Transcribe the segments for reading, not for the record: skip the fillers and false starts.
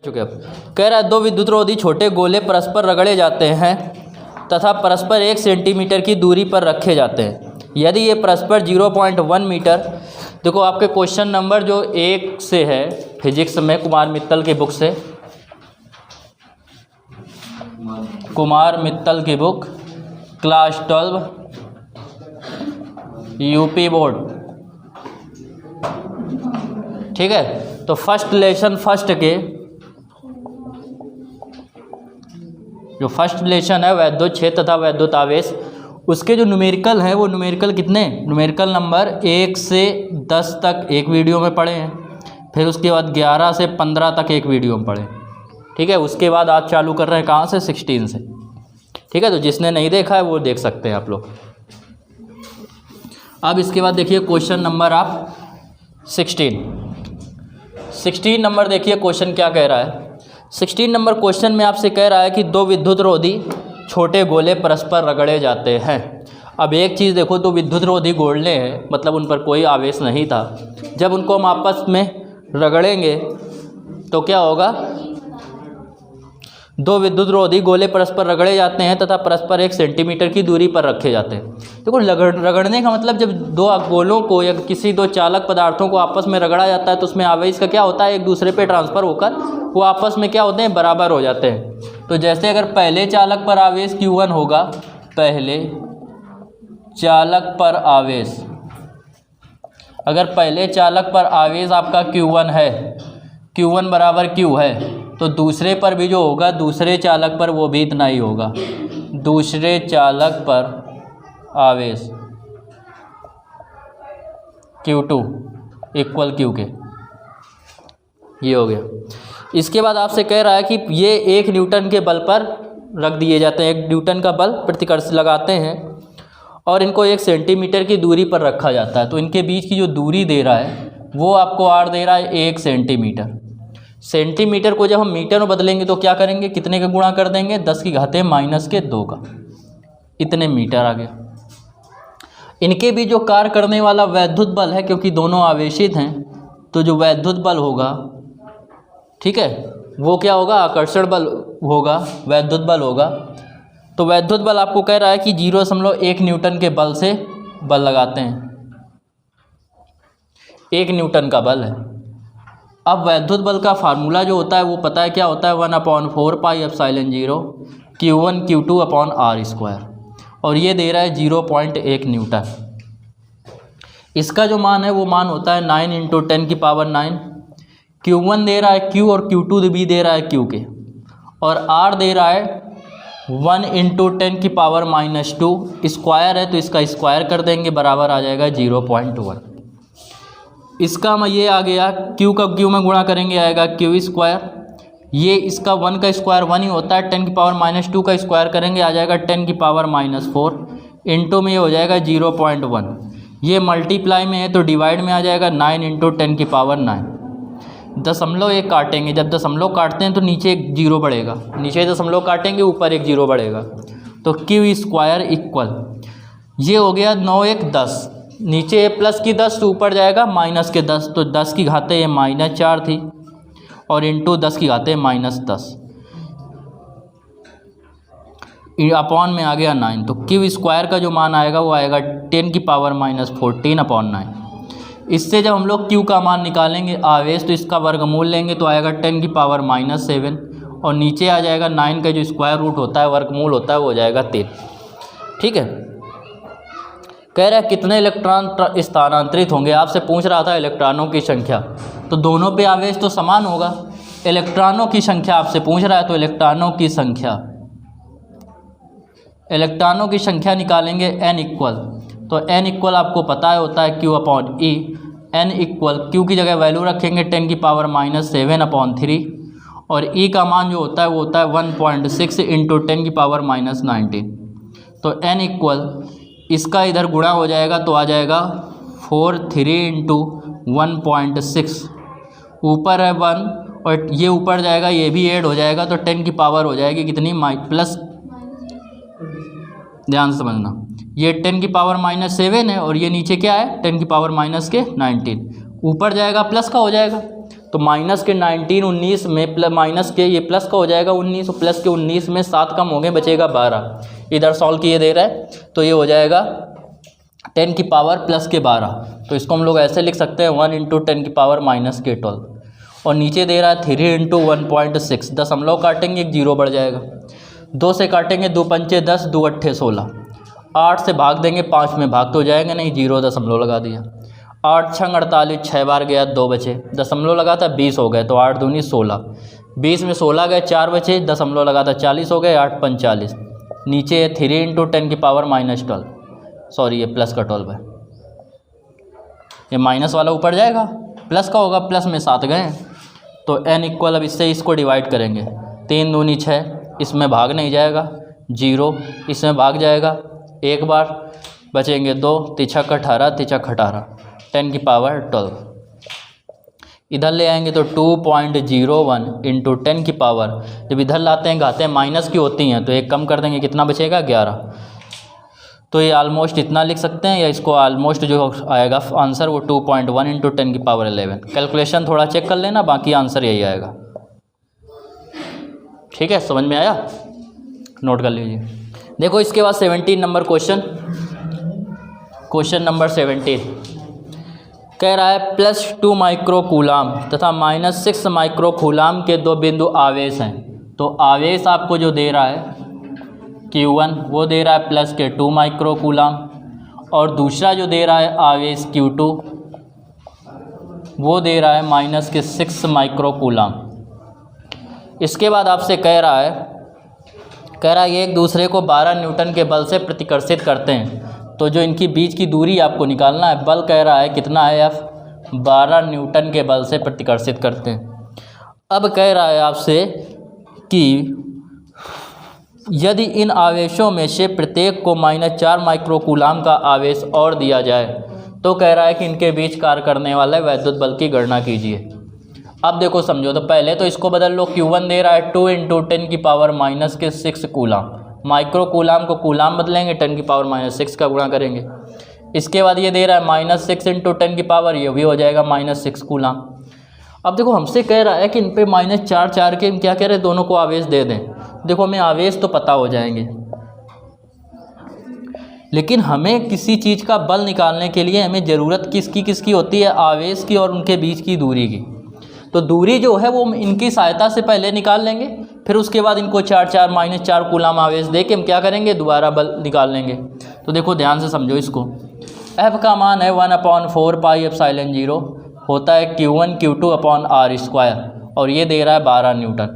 चुके अब कह रहा है दो विद्युतरोधी छोटे गोले परस्पर रगड़े जाते हैं तथा परस्पर 1 सेंटीमीटर की दूरी पर रखे जाते हैं। यदि ये परस्पर 0.1 मीटर, देखो आपके क्वेश्चन नंबर जो 1 से है फिजिक्स में कुमार मित्तल की बुक से, कुमार मित्तल की बुक क्लास 12 यूपी बोर्ड, ठीक है। तो फर्स्ट लेसन फर्स्ट के जो फर्स्ट रिलेशन है वैद्युत क्षेत्र तथा वैद्युत आवेश, उसके जो न्यूमेरिकल हैं वो न्यूमेरिकल कितने, न्यूमेरिकल नंबर 1 से 10 तक एक वीडियो में पढ़े हैं, फिर उसके बाद 11 से 15 तक एक वीडियो में पढ़े, ठीक है। उसके बाद आज चालू कर रहे हैं कहाँ से, 16 से, ठीक है। तो जिसने नहीं देखा है वो देख सकते हैं आप लोग। अब इसके बाद देखिए क्वेश्चन नंबर आप 16 नंबर देखिए क्वेश्चन क्या कह रहा है। 16 नंबर क्वेश्चन में आपसे कह रहा है कि दो विद्युतरोधी छोटे गोले परस्पर रगड़े जाते हैं। अब एक चीज़ देखो, दो विद्युतरोधी गोले हैं, मतलब उन पर कोई आवेश नहीं था। जब उनको हम आपस में रगड़ेंगे तो क्या होगा, दो विद्युतरोधी गोले परस्पर रगड़े जाते हैं तथा परस्पर 1 सेंटीमीटर की दूरी पर रखे जाते हैं। देखो रगड़ने का मतलब जब दो गोलों को या किसी दो चालक पदार्थों को आपस में रगड़ा जाता है तो उसमें आवेश का क्या होता है, एक दूसरे पे ट्रांसफ़र होकर वो आपस में क्या होते हैं, बराबर हो जाते हैं। तो जैसे अगर पहले चालक पर आवेश Q1 होगा, पहले चालक पर आवेश, अगर पहले चालक पर आवेश आपका Q1 है, Q1 बराबर Q है, तो दूसरे पर भी जो होगा, दूसरे चालक पर वो भी इतना ही होगा। दूसरे चालक पर आवेश Q2 इक्वल Q के, ये हो गया। इसके बाद आपसे कह रहा है कि ये 1 न्यूटन के बल पर रख दिए जाते हैं, 1 न्यूटन का बल प्रतिकर्ष लगाते हैं और इनको 1 सेंटीमीटर की दूरी पर रखा जाता है। तो इनके बीच की जो दूरी दे रहा है वो आपको R दे रहा है 1 सेंटीमीटर। सेंटीमीटर को जब हम मीटर में बदलेंगे तो क्या करेंगे, कितने का गुणा कर देंगे, 10 की घाते -2 का, इतने मीटर आ गया। इनके भी जो कार्य करने वाला वैद्युत बल है, क्योंकि दोनों आवेशित हैं, तो जो वैद्युत बल होगा, ठीक है, वो क्या होगा, आकर्षण बल होगा, वैद्युत बल होगा। तो वैद्युत बल आपको कह रहा है कि 0.1 न्यूटन के बल से बल लगाते हैं, 1 न्यूटन का बल है। अब वैद्युत बल का फार्मूला जो होता है वो पता है क्या होता है, 1/4 pi epsilon 0 Q1 Q2 upon R², और ये दे रहा है 0.1 न्यूटन। इसका जो मान है वो मान होता है 9 × 10⁹। Q1 दे रहा है Q और Q2 भी दे रहा है Q के, और R दे रहा है 1 × 10⁻², स्क्वायर है तो इसका स्क्वायर कर देंगे, बराबर आ जाएगा 0.1। इसका मैं ये आ गया, Q का Q में गुणा करेंगे आएगा Q², ये इसका 1 का स्क्वायर 1 ही होता है, 10⁻² का स्क्वायर करेंगे आ जाएगा 10⁻⁴, इंटू में ये हो जाएगा 0.1। ये मल्टीप्लाई में है तो डिवाइड में आ जाएगा 9 × 10⁹। दशमलव एक काटेंगे, जब दशमलव काटते हैं तो नीचे एक जीरो बढ़ेगा, नीचे दशमलव काटेंगे ऊपर एक जीरो बढ़ेगा, तो Q² इक्वल, ये हो गया 9 × 10, नीचे प्लस की 10 तो ऊपर जाएगा -10, तो 10 की घाते ये -4 थी, और इंटू 10 की घाते -10, अपॉन में आ गया 9। तो Q² का जो मान आएगा वो आएगा 10⁻14/9। इससे जब हम लोग Q का मान निकालेंगे आवेश, तो इसका वर्गमूल लेंगे तो आएगा 10⁻7, और नीचे आ जाएगा 9 का जो स्क्वायर रूट होता है, वर्गमूल होता है, वो हो जाएगा 3, ठीक है। कह रहा है कितने इलेक्ट्रॉन स्थानांतरित होंगे, आपसे पूछ रहा था इलेक्ट्रॉनों की संख्या, तो दोनों पे आवेश तो समान होगा। इलेक्ट्रॉनों की संख्या आपसे पूछ रहा है, तो इलेक्ट्रॉनों की संख्या निकालेंगे n इक्वल, तो n इक्वल आपको पता है होता है Q/E। n इक्वल Q की जगह वैल्यू रखेंगे 10⁻⁷/3, और E का मान जो होता है वो होता है 1.6 × 10⁻⁹। तो n इक्वल, इसका इधर गुणा हो जाएगा तो आ जाएगा 43 × 1.6, ऊपर है 1 और ये ऊपर जाएगा, ये भी ऐड हो जाएगा, तो 10 की पावर हो जाएगी कितनी, प्लस, ध्यान से समझना, ये 10⁻⁷ है और ये नीचे क्या है, 10⁻⁻19, ऊपर जाएगा प्लस का हो जाएगा, तो माइनस के 19 19 में माइनस के ये प्लस का हो जाएगा 19, और प्लस के 19 में 7 कम हो गए, बचेगा 12। इधर सॉल्व किए दे रहा है तो ये हो जाएगा 10 की पावर प्लस के 12। तो इसको हम लोग ऐसे लिख सकते हैं 1 इंटू 10 की पावर माइनस के 12। और नीचे दे रहा है 3 इंटू 1.6, दशमलव काटेंगे एक जीरो बढ़ जाएगा, 2 से काटेंगे 2 पंचे 10, 2 अट्ठे 16, 8 से भाग देंगे 5 में भाग तो जाएगा नहीं, जीरो दशमलव लगा दिया, 8 छंग 48, 6 बार गया 2 बचे, दशमलव लगा था 20 हो गए, तो 8 दूनी 16, 20 में 16 गए 4 बचे, दशमलव लगा था 40 हो गए, 8 पंच 40। नीचे 3 इंटू 10 की पावर माइनस 12, सॉरी ये प्लस का 12 है, ये माइनस वाला ऊपर जाएगा, प्लस का होगा, प्लस में 7 गए, तो n इक्वल, अब इससे इसको डिवाइड करेंगे, 3 दूनी 6, इसमें भाग नहीं जाएगा, 0 इसमें भाग जाएगा एक बार, बचेंगे 2, तिछक 18, तिछक 18, 10 की पावर 12। इधर ले आएंगे तो 2.01 इंटू 10 की पावर, जब इधर लाते हैं घाते हैं माइनस की होती हैं तो एक कम कर देंगे, कितना बचेगा 11। तो ये ऑलमोस्ट इतना लिख सकते हैं, या इसको ऑलमोस्ट जो आएगा आंसर वो 2.1 इंटू 10 की पावर 11। कैलकुलेशन थोड़ा चेक कर लेना, बाकी आंसर यही आएगा। ठीक है, समझ में आया, नोट कर लीजिए। देखो इसके बाद 17 नंबर क्वेश्चन नंबर 17 कह रहा है +2 माइक्रो कूलाम तथा -6 माइक्रो कूलाम के दो बिंदु आवेश हैं। तो आवेश आपको जो दे रहा है Q1 वो दे रहा है +2 माइक्रो कूलाम, और दूसरा जो दे रहा है आवेश Q2 वो दे रहा है -6 माइक्रो कूलाम। इसके बाद आपसे कह रहा है ये एक दूसरे को 12 न्यूटन के बल से प्रतिकर्षित करते हैं। तो जो इनकी बीच की दूरी आपको निकालना है, बल कह रहा है कितना है F, 12 न्यूटन के बल से प्रतिकर्षित करते हैं। अब कह रहा है आपसे कि यदि इन आवेशों में से प्रत्येक को -4 माइक्रो कूलाम का आवेश और दिया जाए तो कह रहा है कि इनके बीच कार्य करने वाले वैद्युत बल की गणना कीजिए। अब देखो समझो, तो पहले तो इसको बदल लो, Q1 दे रहा है 2 इंटू 10 की पावर -6 कूलाम, माइक्रो कूलाम को कूलाम बदलेंगे, 10 की पावर -6 का गुणा करेंगे। इसके बाद ये दे रहा है -6 इंटू 10 की पावर, ये भी हो जाएगा -6 कूलाम। अब देखो हमसे कह रहा है कि इन पे -4 के क्या कह रहे हैं, दोनों को आवेश दे दें। देखो हमें आवेश तो पता हो जाएंगे, लेकिन हमें किसी चीज़ का बल निकालने के लिए हमें ज़रूरत किसकी होती है, आवेश की और उनके बीच की दूरी की। तो दूरी जो है वो इनकी सहायता से पहले निकाल लेंगे, फिर उसके बाद इनको 4 कूलाम आवेश दे के हम क्या करेंगे, दोबारा बल निकाल लेंगे। तो देखो ध्यान से समझो इसको, F का मान है 1/4 पाई एप्सिलॉन 0 होता है Q1 Q2 अपॉन r², और ये दे रहा है 12 न्यूटन।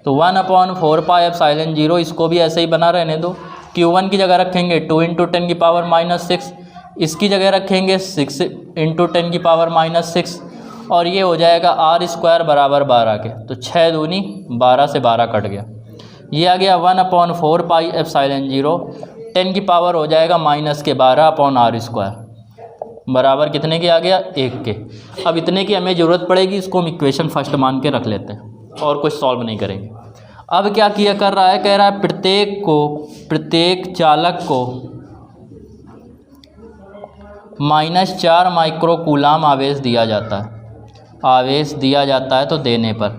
तो 1/4 पाई एप्सिलॉन 0, इसको भी ऐसे ही बना रहने दो। Q1 की जगह रखेंगे 2 इंटू 10 की पावर -6, इसकी जगह रखेंगे 6 इंटू 10 की पावर -6, और ये हो जाएगा r² बराबर 12 के। तो 6 दूनी 12 से 12 कट गया, ये आ गया 1/4 पाई एप्सिलॉन 0, 10 की पावर हो जाएगा -12 अपॉन r² बराबर कितने के आ गया, 1 के। अब इतने की हमें ज़रूरत पड़ेगी, इसको हम इक्वेशन फर्स्ट मान के रख लेते हैं और कुछ सॉल्व नहीं करेंगे। अब क्या किया कर रहा है, कह रहा है प्रत्येक चालक को -4 माइक्रो कूलाम आवेश दिया जाता है। तो देने पर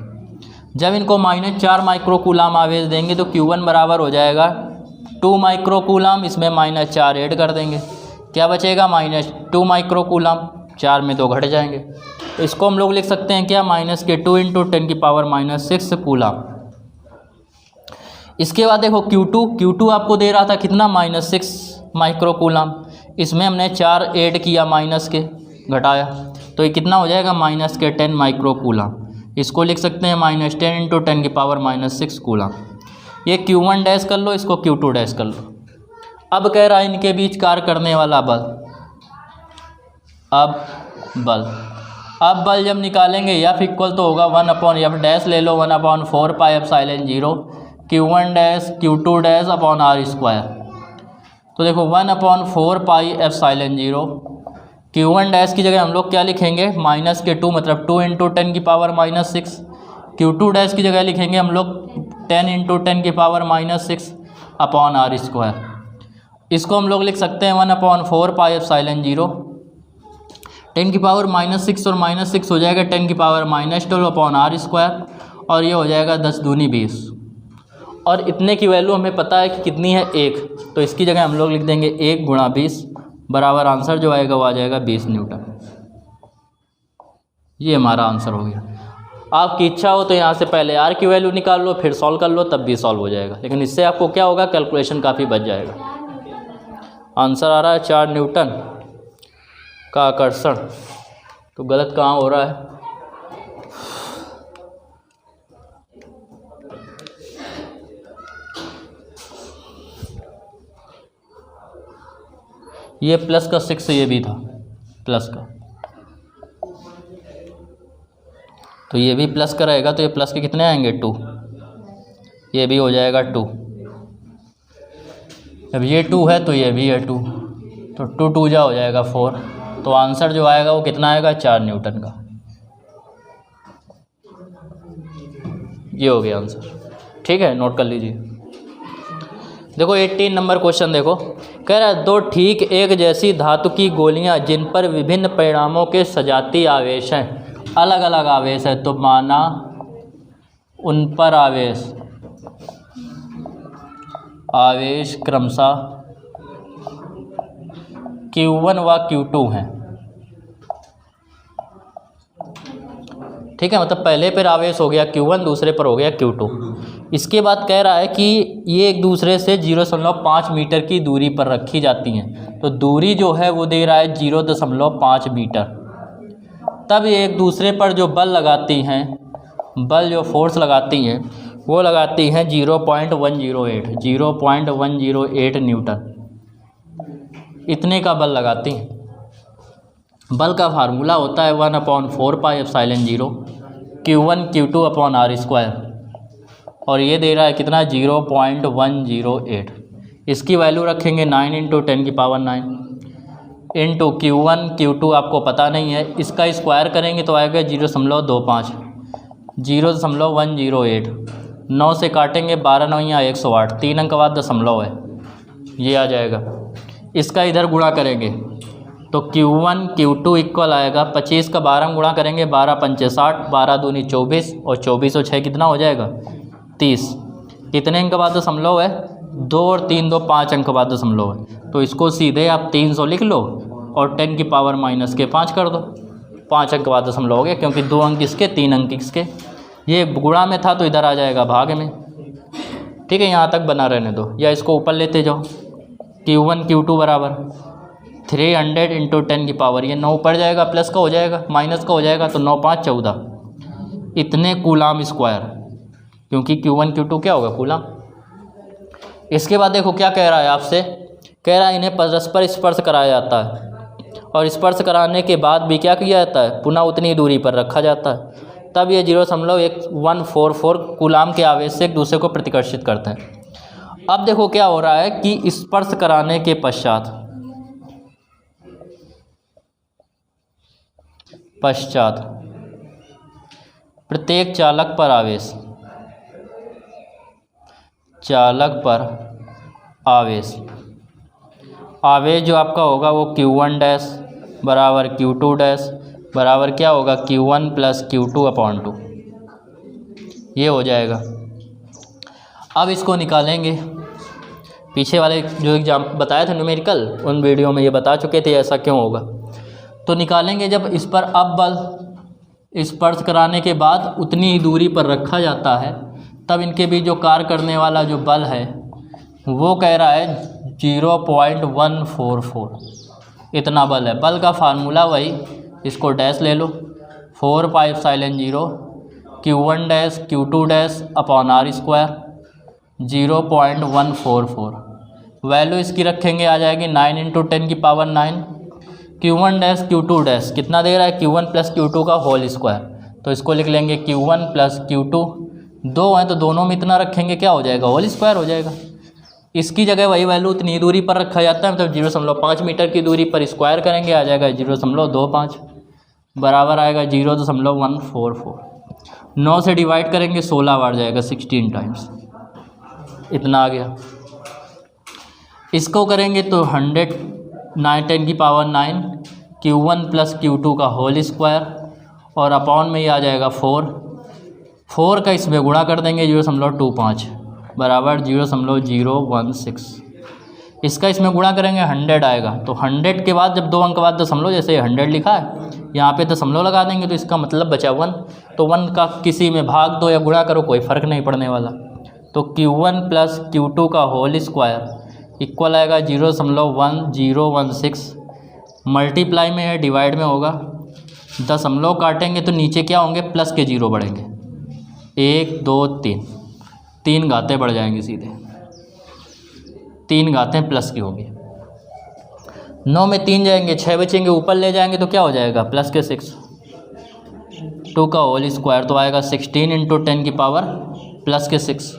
जब इनको -4 माइक्रो कूलाम आवेश देंगे तो Q1 बराबर हो जाएगा 2 माइक्रो कूलाम, इसमें -4 ऐड कर देंगे, क्या बचेगा -2 माइक्रो कूलाम, 4 में 2 घट जाएंगे। तो इसको हम लोग लिख सकते हैं क्या, -2 इंटू 10 की पावर -6 कूलाम। इसके बाद देखो Q2 आपको दे रहा था कितना, -6 माइक्रो कूलाम, इसमें हमने 4 ऐड किया, माइनस के घटाया, तो ये कितना हो जाएगा, -10 माइक्रो कूलाम। इसको लिख सकते हैं -10 इंटू 10 की पावर -6 कूलाम। ये Q1 डैश कर लो, इसको Q2 डैश कर लो। अब कह रहा है इनके बीच कार्य करने वाला बल। अब बल जब निकालेंगे F इक्वल तो होगा 1/F डैश ले लो 1/4 pi epsilon 0 Q1 dash Q2 dash upon r²। तो देखो 1/4 पाई एप्सिलॉन 0, Q1 डैश की जगह हम लोग क्या लिखेंगे, -2 मतलब 2 इंटू 10 की पावर -6। Q2 डैश की जगह लिखेंगे हम लोग 10 इंटू 10 की पावर -6 अपॉन r²। इसको हम लोग लिख सकते हैं 1/4 पाई एप्सिलॉन 0 10 की पावर -6 और -6 हो जाएगा 10 की पावर -12 अपॉन आर स्क्वायर, और ये हो जाएगा 10 दूनी 20, और इतने की वैल्यू हमें पता है कि कितनी है 1, तो इसकी जगह हम लोग लिख देंगे 1 × 20 बराबर आंसर जो आएगा वो आ जाएगा 20 न्यूटन। ये हमारा आंसर हो गया। आपकी इच्छा हो तो यहाँ से पहले आर की वैल्यू निकाल लो, फिर सॉल्व कर लो, तब भी सॉल्व हो जाएगा, लेकिन इससे आपको क्या होगा, कैलकुलेशन काफ़ी बच जाएगा। आंसर आ रहा है 4 न्यूटन का आकर्षण। तो गलत कहाँ हो रहा है, ये प्लस का 6 ये भी था प्लस का, तो ये भी प्लस का रहेगा, तो ये प्लस के कितने आएंगे 2, ये भी हो जाएगा 2, अब ये 2 है तो ये भी है 2, तो 2 2 जा हो जाएगा 4, तो आंसर जो आएगा वो कितना आएगा 4 न्यूटन का। ये हो गया आंसर, ठीक है, नोट कर लीजिए। देखो 18 नंबर क्वेश्चन देखो, कह रहा है 2 ठीक एक जैसी धातु की गोलियां जिन पर विभिन्न परिणामों के सजातीय आवेश हैं, अलग अलग आवेश है, तो माना उन पर आवेश क्रमशः Q1 व Q2 हैं, ठीक है, मतलब पहले पर आवेश हो गया Q1, दूसरे पर हो गया Q2। इसके बाद कह रहा है कि ये एक दूसरे से 0.5 मीटर की दूरी पर रखी जाती हैं, तो दूरी जो है वो दे रहा है 0.5 मीटर। तब ये एक दूसरे पर जो बल लगाती हैं, बल जो फोर्स लगाती हैं वो लगाती हैं 0.108 न्यूटन, इतने का बल लगाती हैं। बल का फार्मूला होता है 1/4πε0 Q1 Q2 upon R square, और ये दे रहा है कितना 0.108। इसकी वैल्यू रखेंगे 9 × 10⁹ इंटू Q1 Q2 आपको पता नहीं है, इसका स्क्वायर करेंगे तो आएगा 0.25, 0.108, 9 से काटेंगे 12 9 या 108, 3 अंक बाद दशमलव है, ये आ जाएगा। इसका इधर गुणा करेंगे तो Q1 Q2 इक्वल आएगा 25 का 12 गुणा करेंगे 12 पंचे 60, 12 दूनी 24, और 24 और 6 कितना हो जाएगा 30। कितने अंक बाद दशमलव है 2 और 3 2 5 अंक बाद दशमलव है, तो इसको सीधे आप 300 लिख लो और 10 की पावर -5 कर दो, 5 अंक बाद दशमलव हो गया, क्योंकि 2 अंक इसके 3 अंक इसके, ये गुणा में था तो इधर आ जाएगा भाग में, ठीक है, यहाँ तक बना रहने दो, या इसको ऊपर लेते जाओ। Q1 Q2 बराबर 300 × 10 की पावर, ये 9 ऊपर जाएगा, प्लस का हो जाएगा माइनस का हो जाएगा, तो 9 5 14, इतने कूलाम स्क्वायर, क्योंकि Q1 Q2 क्या होगा कूलाम। इसके बाद देखो क्या कह रहा है आपसे, कह रहा है इन्हें परस्पर स्पर्श कराया जाता है, और स्पर्श कराने के बाद भी क्या किया जाता है, पुनः उतनी दूरी पर रखा जाता है, तब ये 0.144 कूलाम के आवेश से एक दूसरे को प्रतिकर्षित करते हैं। अब देखो क्या हो रहा है कि स्पर्श कराने के पश्चात प्रत्येक चालक पर आवेश जो आपका होगा वो Q1 डैश बराबर Q2 डैश बराबर क्या होगा Q1 + Q2/2, ये हो जाएगा। अब इसको निकालेंगे, पीछे वाले जो एग्जाम बताया था न्यूमेरिकल, उन वीडियो में ये बता चुके थे ऐसा क्यों होगा। तो निकालेंगे जब इस पर अब बल स्पर्श कराने के बाद उतनी ही दूरी पर रखा जाता है, तब इनके बीच जो कार्य करने वाला जो बल है वो कह रहा है 0.144, इतना बल है। बल का फार्मूला वही, इसको डैश ले लो 4πε0 Q1 dash Q2 dash upon R square 0.144, value इसकी रखेंगे आ जाएगी 9 × 10⁹ Q1 डैश Q2 डैश कितना दे रहा है Q1 + Q2 का होल स्क्वायर, तो इसको लिख लेंगे Q1 + Q2, 2 हैं तो दोनों में इतना रखेंगे क्या हो जाएगा होल स्क्वायर हो जाएगा। इसकी जगह वही वैल्यू उतनी दूरी पर रखा जाता है, मतलब 0.5 मीटर की दूरी पर स्क्वायर करेंगे आ जाएगा 0.25 बराबर आएगा 0.144, 9 से डिवाइड करेंगे 16 बार जाएगा 16 टाइम्स, इतना आ गया। इसको करेंगे तो 100 9 × 10⁹ Q1 प्लस Q2 का होल स्क्वायर और अपॉन में ये आ जाएगा 4 का इसमें गुणा कर देंगे 0.25 बराबर 0.016। इसका इसमें गुणा करेंगे 100 आएगा। तो 100 के बाद जब 2 अंक बाद दशमलव, जैसे 100 लिखा है यहाँ पे दशमलव लगा देंगे तो इसका मतलब बचा 1। तो 1 का किसी में भाग दो या गुणा करो, कोई फ़र्क नहीं पड़ने वाला। तो Q1 प्लस Q2 का होल स्क्वायर इक्वल आएगा 0.1016। मल्टीप्लाई में है, डिवाइड में होगा। दशमलव काटेंगे तो नीचे क्या होंगे, प्लस के 0 बढ़ेंगे। 1 2 3 घातें बढ़ जाएंगी, सीधे 3 घातें प्लस की होंगी। 9 में 3 जाएंगे, 6 बचेंगे, ऊपर ले जाएंगे तो क्या हो जाएगा, प्लस के 6। 2 का होल स्क्वायर तो आएगा 16 इंटू 10 की पावर प्लस के 6।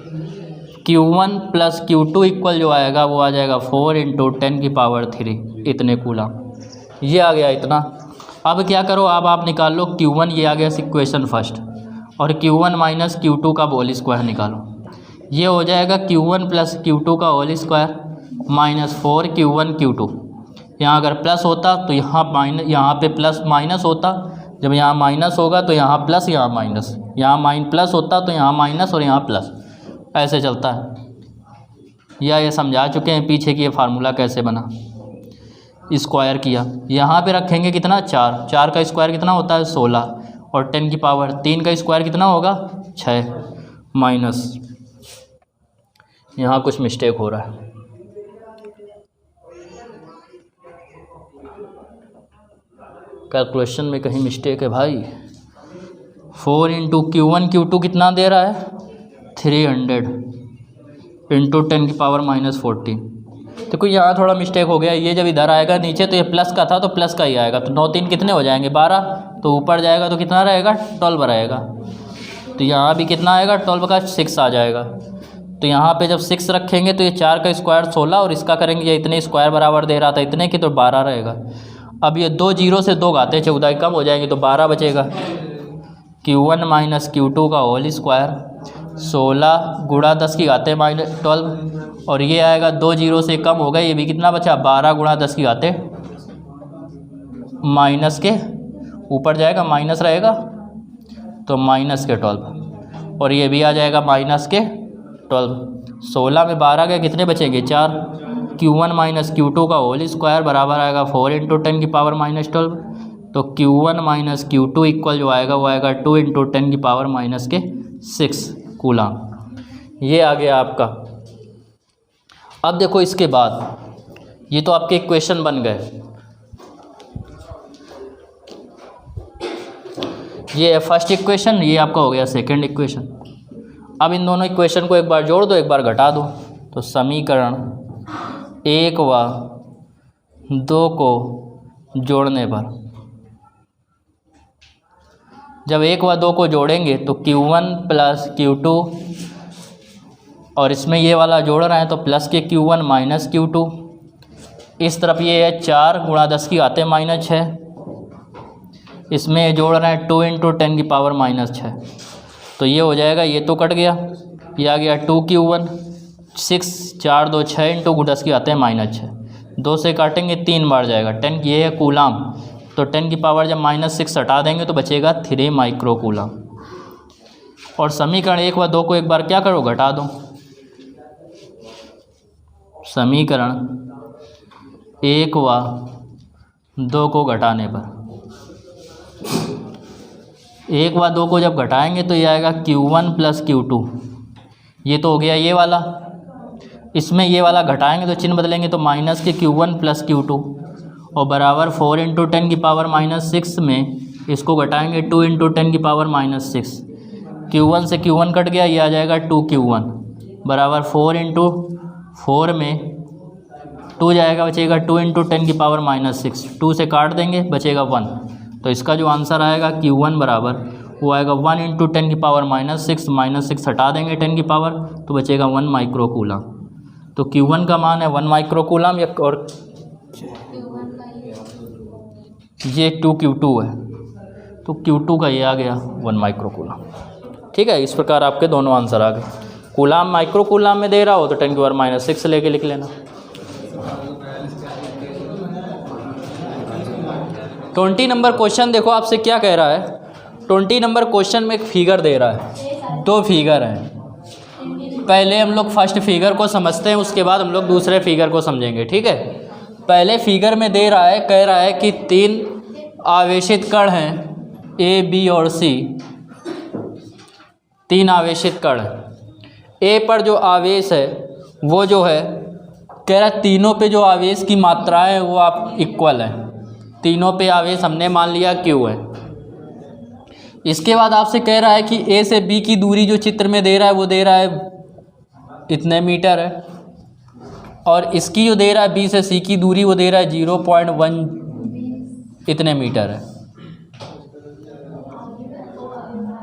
Q1 प्लस Q2 इक्वल जो आएगा वो आ जाएगा 4 इंटू 10 की पावर 3, इतने कूलम। ये आ गया इतना। अब क्या करो, अब आप निकाल लो Q1, ये आ गया इक्वेशन फर्स्ट, और Q1 माइनस Q2 का होल स्क्वायर निकालो। ये हो जाएगा Q1 प्लस Q2 का whole square minus 4 Q1 Q2। यहाँ अगर प्लस होता तो यहाँ माइनस, यहाँ पे प्लस माइनस होता। जब यहाँ माइनस होगा तो यहाँ प्लस, यहाँ माइनस, यहाँ प्लस होता तो यहाँ माइनस और यहाँ प्लस, ऐसे चलता है। या ये समझा चुके हैं पीछे कि ये फार्मूला कैसे बना, स्क्वायर किया। यहाँ पे रखेंगे कितना, 4 का स्क्वायर कितना होता है 16, और 10 की पावर 3 का स्क्वायर कितना होगा 6, माइनस, यहाँ कुछ मिस्टेक हो रहा है। कैलकुलेशन में कहीं मिस्टेक है भाई। 4 इंटू Q1 Q2 कितना दे रहा है 300 इंटू 10 की पावर माइनस 14। देखो यहाँ थोड़ा मिस्टेक हो गया। ये जब इधर आएगा नीचे तो ये प्लस का था तो प्लस का ही आएगा। तो 9 3 कितने हो जाएंगे 12, तो ऊपर जाएगा तो कितना रहेगा 12 रहेगा। तो यहाँ भी कितना आएगा 12 का 6 आ जाएगा। तो यहाँ पे जब 6 रखेंगे तो ये 4 का स्क्वायर 16 और इसका करेंगे, ये इतने स्क्वायर बराबर दे रहा था इतने की, तो 12 रहेगा। अब ये 2 जीरो से 2 घाते 14 कम हो जाएंगे तो 12 बचेगा। Q1 माइनस Q2 का होल स्क्वायर 16 गुणा 10 की घाते माइनस 12, और ये आएगा 2 जीरो से कम हो गए, ये भी कितना बचा 12 गुणा 10 की घाते माइनस के ऊपर जाएगा, माइनस रहेगा तो माइनस के 12, और ये भी आ जाएगा माइनस के 12। 16 में 12 के कितने बचेंगे 4। Q1 माइनस Q2 का होल स्क्वायर बराबर आएगा 4 इंटू 10 की पावर माइनस 12। तो Q1 माइनस Q2 इक्वल जो आएगा वो आएगा 2 इंटू 10 की पावर माइनस के 6 कूलम। ये आ गया आपका। अब देखो इसके बाद ये तो आपके इक्वेशन बन गए। ये है फर्स्ट इक्वेशन, ये आपका हो गया सेकंड इक्वेशन। अब इन दोनों इक्वेशन को एक बार जोड़ दो, एक बार घटा दो। तो समीकरण 1 व 2 को जोड़ने पर, जब 1 व 2 को जोड़ेंगे तो Q1 प्लस Q2, और इसमें ये वाला जोड़ रहे हैं तो प्लस के Q1 माइनस Q2। इस तरफ ये है 4 गुणा 10 की घाते माइनस 6, इसमें जोड़ रहे हैं 2 इंटू 10 की पावर माइनस 6। तो ये हो जाएगा, ये तो कट गया, ये आ गया 2Q1 6 4 2 6 इंटू 10 की घाते माइनस 6, 2 से काटेंगे 3 बार जाएगा 10, ये है कूलम। तो 10 की पावर जब माइनस 6 हटा देंगे तो बचेगा 3 माइक्रो कूलम। और समीकरण 1 व 2 को एक बार क्या करो घटा दो। समीकरण 1 व 2 को घटाने पर, 1 व 2 को जब घटाएंगे तो ये आएगा Q1 प्लस Q2। ये तो हो गया ये वाला, इसमें ये वाला घटाएंगे तो चिन्ह बदलेंगे तो माइनस के Q1 प्लस Q2, और बराबर 4 इंटू 10 की पावर माइनस 6 में इसको घटाएंगे 2 इंटू 10 की पावर माइनस 6। Q1 से Q1 कट गया, ये आ जाएगा 2Q1 बराबर 4 इंटू 4 में 2 जाएगा, बचेगा 2 इंटू 10 की पावर माइनस 6। 2 से काट देंगे बचेगा 1। तो इसका जो आंसर आएगा Q1 बराबर वो आएगा 1 इंटू 10 की पावर माइनस 6, माइनस 6 हटा देंगे 10 की पावर तो बचेगा 1 माइक्रो कूलम। तो Q1 का मान है 1 माइक्रो कूलम, या और ये 2Q2 है तो Q2 का ये आ गया 1 माइक्रो कूलम। ठीक है, इस प्रकार आपके दोनों आंसर आ गए। कूलम माइक्रो कूलम में दे रहा हो तो 10 की पावर माइनस 6 लेके लिख लेना। 20 नंबर क्वेश्चन देखो आपसे क्या कह रहा है। 20 नंबर क्वेश्चन में एक फिगर दे रहा है, दो फिगर हैं। पहले हम लोग फर्स्ट फिगर को समझते हैं, उसके बाद हम लोग दूसरे फिगर को समझेंगे, ठीक है। पहले फिगर में दे रहा है, कह रहा है कि 3 आवेशित कण हैं ए, बी और सी। 3 आवेशित कण हैं। ए पर जो आवेश है वो जो है कह रहा है तीनों पे जो आवेश की मात्राएं हैं वो आप इक्वल हैं। तीनों पे आवेश हमने मान लिया क्यू है। इसके बाद आपसे कह रहा है कि ए से बी की दूरी जो चित्र में दे रहा है वो दे रहा है इतने मीटर है, और इसकी जो दे रहा है बी से सी की दूरी वो दे रहा है 0.1 इतने मीटर है,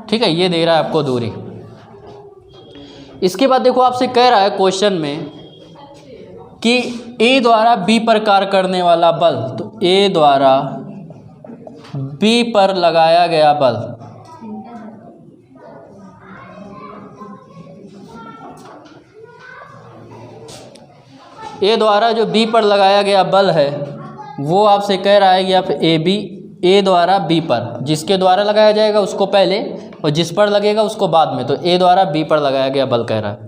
ठीक है। ये दे रहा है आपको दूरी। इसके बाद देखो आपसे कह रहा है क्वेश्चन में कि ए द्वारा बी पर कार्य करने वाला बल, तो ए द्वारा बी पर लगाया गया बल ए द्वारा जो बी पर लगाया गया बल है वो आपसे कह रहा है कि आप ए द्वारा बी पर, जिसके द्वारा लगाया जाएगा उसको पहले और जिस पर लगेगा उसको बाद में। तो ए द्वारा बी पर लगाया गया बल कह रहा है,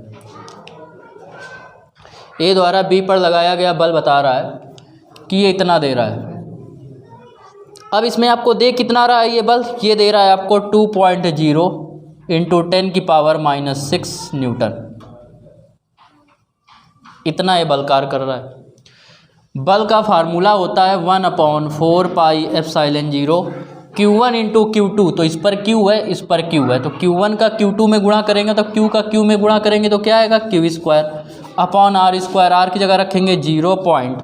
ए द्वारा बी पर लगाया गया बल बता रहा है कि ये इतना दे रहा है। अब इसमें आपको दे कितना रहा है ये बल, ये दे रहा है आपको 2.0 इंटू 10⁻⁻6 न्यूटन। इतना ये बल कार्य कर रहा है। बल का फार्मूला होता है 1/4 pi epsilon 0 Q1 into Q2। तो इस पर Q है, इस पर Q है, तो Q1 का Q2 में गुणा करेंगे तो Q का Q में गुणा करेंगे तो क्या आएगा Q² अपॉन R²। R की जगह रखेंगे 0 पॉइंट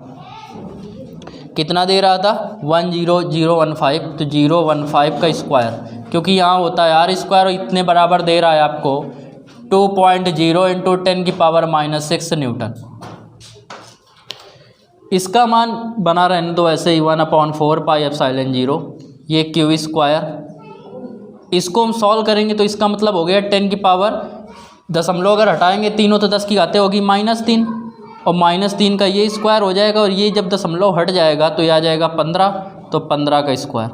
कितना दे रहा था 10015, तो 015 का स्क्वायर, क्योंकि यहाँ होता है R² और इतने बराबर दे रहा है आपको 2.0 इंटू 10⁻⁻6 न्यूटन। इसका मान बना रहने दो ऐसे ही 1/4 पाई एप्सिलॉन 0, ये Q²। इसको हम सॉल्व करेंगे तो इसका मतलब हो गया 10 की पावर दशमलव अगर हटाएंगे तीनों तो 10 की घातें होगी -3, और -3 का ये स्क्वायर हो जाएगा, और ये जब दशमलव हट जाएगा तो ये आ जाएगा 15, तो 15 का स्क्वायर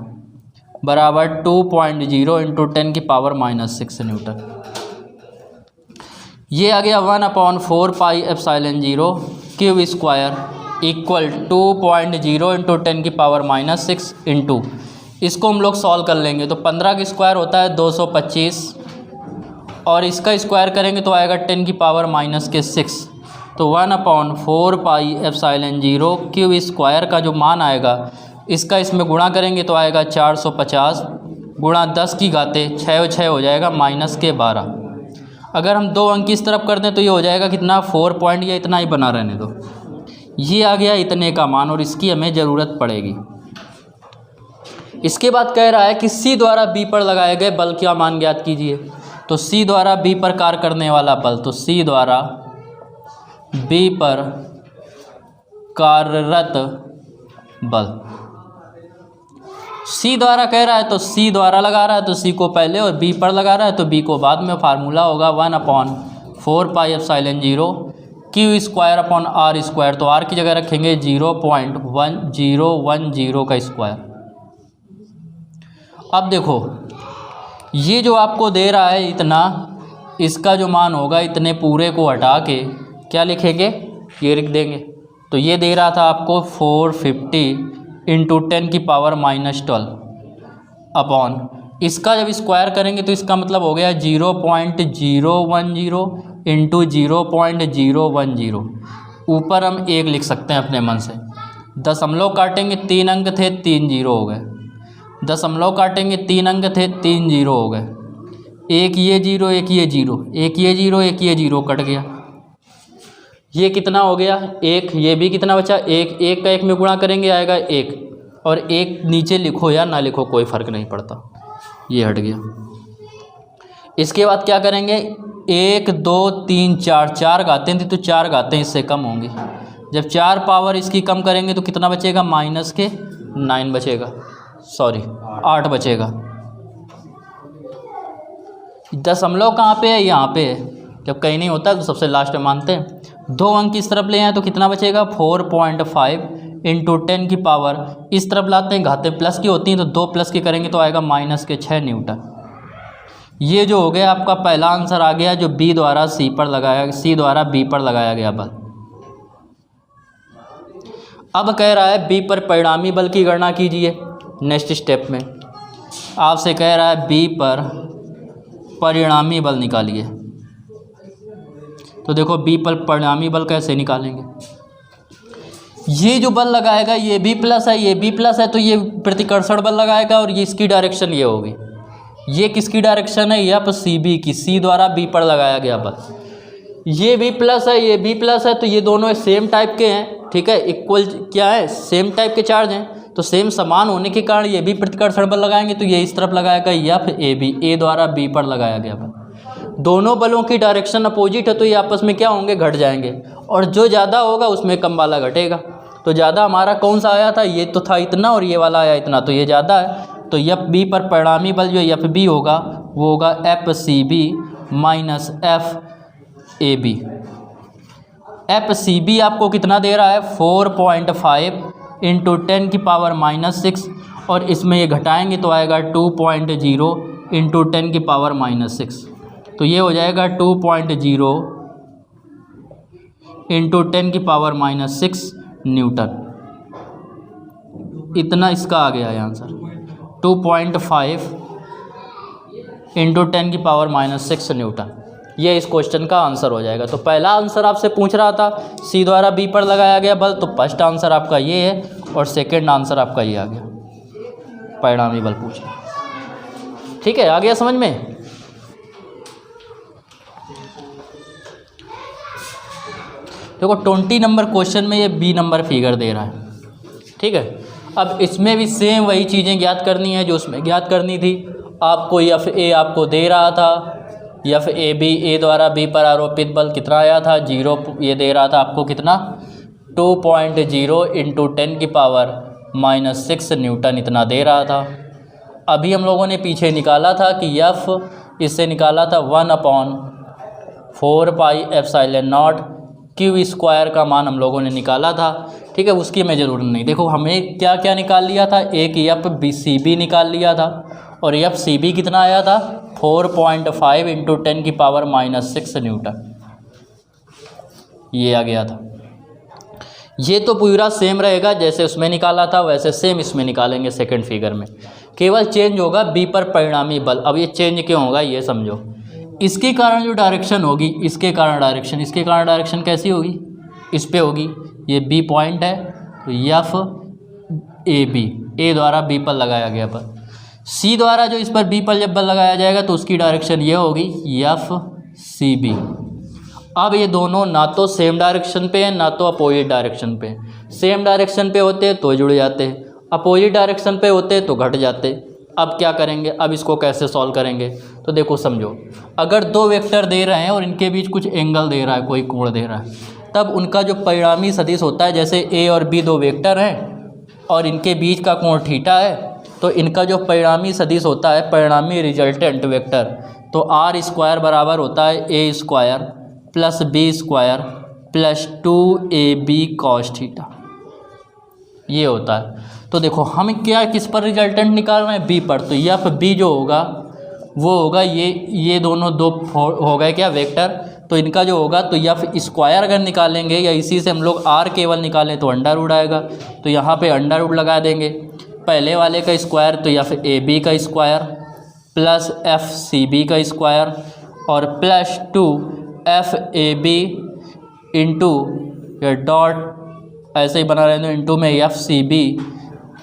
बराबर 2.0 इंटू 10⁻⁻6 न्यूटन। ये आ गया 1/4 pi epsilon 0 Q² equal 2.0 into 10⁻⁻6 into, इसको हम लोग सॉल्व कर लेंगे तो 15 का स्क्वायर होता है 225, और इसका स्क्वायर करेंगे तो आएगा 10⁻⁻6, तो 1/4 पाई एप्सिलॉन 0 Q² का जो मान आएगा इसका इसमें गुणा करेंगे तो आएगा 450 गुणा 10 की घातें 6 हो जाएगा -12। अगर हम 2 अंक इस तरफ कर दें तो ये हो जाएगा कितना 4 पॉइंट, या इतना ही बना रहने दो। ये आ गया इतने का मान, और इसकी हमें ज़रूरत पड़ेगी। इसके बाद कह रहा है कि सी द्वारा बी पर लगाए गए बल का मान ज्ञात कीजिए। तो सी द्वारा बी पर कार्य करने वाला बल, तो सी द्वारा बी पर कार्यरत बल, सी द्वारा कह रहा है तो सी द्वारा लगा रहा है तो सी को पहले, और बी पर लगा रहा है तो बी को बाद में। फार्मूला होगा 1/4 pi epsilon 0 Q² upon R², तो R की जगह रखेंगे 0.1010 का स्क्वायर। अब देखो ये जो आपको दे रहा है इतना, इसका जो मान होगा इतने पूरे को हटा के क्या लिखेंगे, ये लिख देंगे। तो ये दे रहा था आपको 450 इंटू 10⁻⁻12 अपॉन, इसका जब स्क्वायर करेंगे तो इसका मतलब हो गया 0.010 इंटू 0.010। ऊपर हम 1 लिख सकते हैं अपने मन से। दशमलव काटेंगे 3 अंक थे 3 0 हो गए, दशमलव काटेंगे 3 अंक थे 3 0 हो गए, एक ये 0 एक ये 0, एक ये 0 एक ये 0 कट गया। ये कितना हो गया 1, ये भी कितना बचा 1, 1 का 1 में गुणा करेंगे आएगा 1, और 1 नीचे लिखो या ना लिखो कोई फ़र्क नहीं पड़ता, ये हट गया। इसके बाद क्या करेंगे 1 2 3 4, 4 घातें थी तो 4 घातें इससे कम होंगी। जब 4 पावर इसकी कम करेंगे तो कितना बचेगा -9 बचेगा, सॉरी 8 बचेगा। दशमलव कहाँ पे है, यहाँ पे है। जब कहीं नहीं होता तो सबसे लास्ट में मानते हैं। 2 अंक इस तरफ ले आए तो कितना बचेगा 4.5 इंटू 10 की पावर, इस तरफ लाते हैं, घातें प्लस की होती हैं तो 2 प्लस की करेंगे तो आएगा -6 न्यूटन। ये जो हो गया आपका पहला आंसर आ गया, जो सी द्वारा बी पर लगाया गया बल। अब कह रहा है बी पर परिणामी बल की गणना कीजिए। नेक्स्ट स्टेप में आपसे कह रहा है बी पर परिणामी बल निकालिए। तो देखो बी पर परिणामी बल कैसे निकालेंगे। ये जो बल लगाएगा ये बी प्लस है, ये बी प्लस है, तो ये प्रतिकर्षण बल लगाएगा और ये इसकी डायरेक्शन ये होगी। ये किसकी डायरेक्शन है, यह सी बी की, सी द्वारा बी पर लगाया गया बल। ये बी प्लस है, ये बी प्लस है, तो ये दोनों सेम टाइप के हैं, ठीक है, इक्वल क्या है, सेम टाइप के चार्ज हैं, तो सेम समान होने के कारण ये भी प्रतिकर्षण बल लगाएंगे, तो ये इस तरफ लगाएगा एफ ए बी, ए द्वारा बी पर लगाया गया बल। दोनों बलों की डायरेक्शन अपोजिट है तो ये आपस में क्या होंगे, घट जाएंगे, और जो ज़्यादा होगा उसमें कम वाला घटेगा। तो ज़्यादा हमारा कौन सा आया था, ये तो था इतना, और ये वाला आया इतना, तो ये ज़्यादा है। तो एफ बी पर परिणामी बल जो एफ बी होगा वो होगा F C B minus F A B. F C B आपको कितना दे रहा है, 4.5 इंटू 10 की पावर -6, और इसमें ये घटाएंगे तो आएगा 2.0 इंटू 10 की पावर -6, तो ये हो जाएगा 2.0 इंटू 10 की पावर -6 न्यूटन। इतना इसका आ गया है आंसर, 2.5 इंटू 10 की पावर -6 न्यूटन। ये इस क्वेश्चन का आंसर हो जाएगा। तो पहला आंसर आपसे पूछ रहा था सी द्वारा बी पर लगाया गया बल, तो फर्स्ट आंसर आपका ये है, और सेकंड आंसर आपका ये आ गया, परिणामी बल पूछ रहा। ठीक है, आ गया समझ में। देखो 20 नंबर क्वेश्चन में ये बी नंबर फिगर दे रहा है, ठीक है। अब इसमें भी सेम वही चीज़ें ज्ञात करनी है जो उसमें ज्ञात करनी थी। आपको एफ ए आपको दे रहा था, एफ ए बी, ए द्वारा बी पर आरोपित बल कितना आया था, 0, ये दे रहा था आपको कितना, 2.0 इंटू 10 की पावर -6 न्यूटन, इतना दे रहा था। अभी हम लोगों ने पीछे निकाला था कि एफ, इससे निकाला था 1/4 pi epsilon not Q square का मान हम लोगों ने निकाला था, ठीक है। उसकी हमें ज़रूरत नहीं। देखो हमें क्या क्या निकाल लिया था, एक एफ बी सी बी निकाल लिया था, और एफ सी बी कितना आया था, 4.5 इंटू 10 की पावर -6 न्यूटन, ये आ गया था। ये तो पूरा सेम रहेगा, जैसे उसमें निकाला था वैसे सेम इसमें निकालेंगे सेकंड फिगर में, केवल चेंज होगा बी पर परिणामी बल। अब ये चेंज क्यों होगा ये समझो। इसके कारण जो डायरेक्शन होगी, इसके कारण डायरेक्शन कैसी होगी, इस पे होगी। ये बी पॉइंट है तो एफ ए बी, ए द्वारा बी पर लगाया गया बल, सी द्वारा जो इस पर बी पर जब बल लगाया जाएगा तो उसकी डायरेक्शन ये होगी एफ सी बी। अब ये दोनों ना तो सेम डायरेक्शन पे हैं ना तो अपोजिट डायरेक्शन पे हैं। सेम डायरेक्शन पे होते तो जुड़ जाते, अपोजिट डायरेक्शन पे होते तो घट जाते। अब क्या करेंगे, अब इसको कैसे सॉल्व करेंगे, तो देखो समझो, अगर दो वेक्टर दे रहे हैं और इनके बीच कुछ एंगल दे रहा है, कोई कोण दे रहा है, तब उनका जो परिणामी सदिश होता है, जैसे ए और बी दो वेक्टर हैं और इनके बीच का कोण थीटा है, तो इनका जो परिणामी सदिश होता है, परिणामी रिजल्टेंट वेक्टर, तो आर स्क्वायर बराबर होता है A square plus B square plus 2ab cos theta, ये होता है। तो देखो हम क्या किस पर रिजल्टेंट निकाल रहे हैं, बी पर, तो एफ बी जो होगा वो होगा ये दोनों दो हो गए क्या वेक्टर, तो इनका जो होगा तो एफ स्क्वायर अगर निकालेंगे या इसी से हम लोग आर केवल निकालें तो अंडर रूट आएगा, तो यहाँ पे अंडर रूट लगा देंगे। पहले वाले का स्क्वायर तो एफ ए बी का square plus F C B का स्क्वायर और plus 2 F A B into या डॉट ऐसे ही बना रहने इंटू में F C B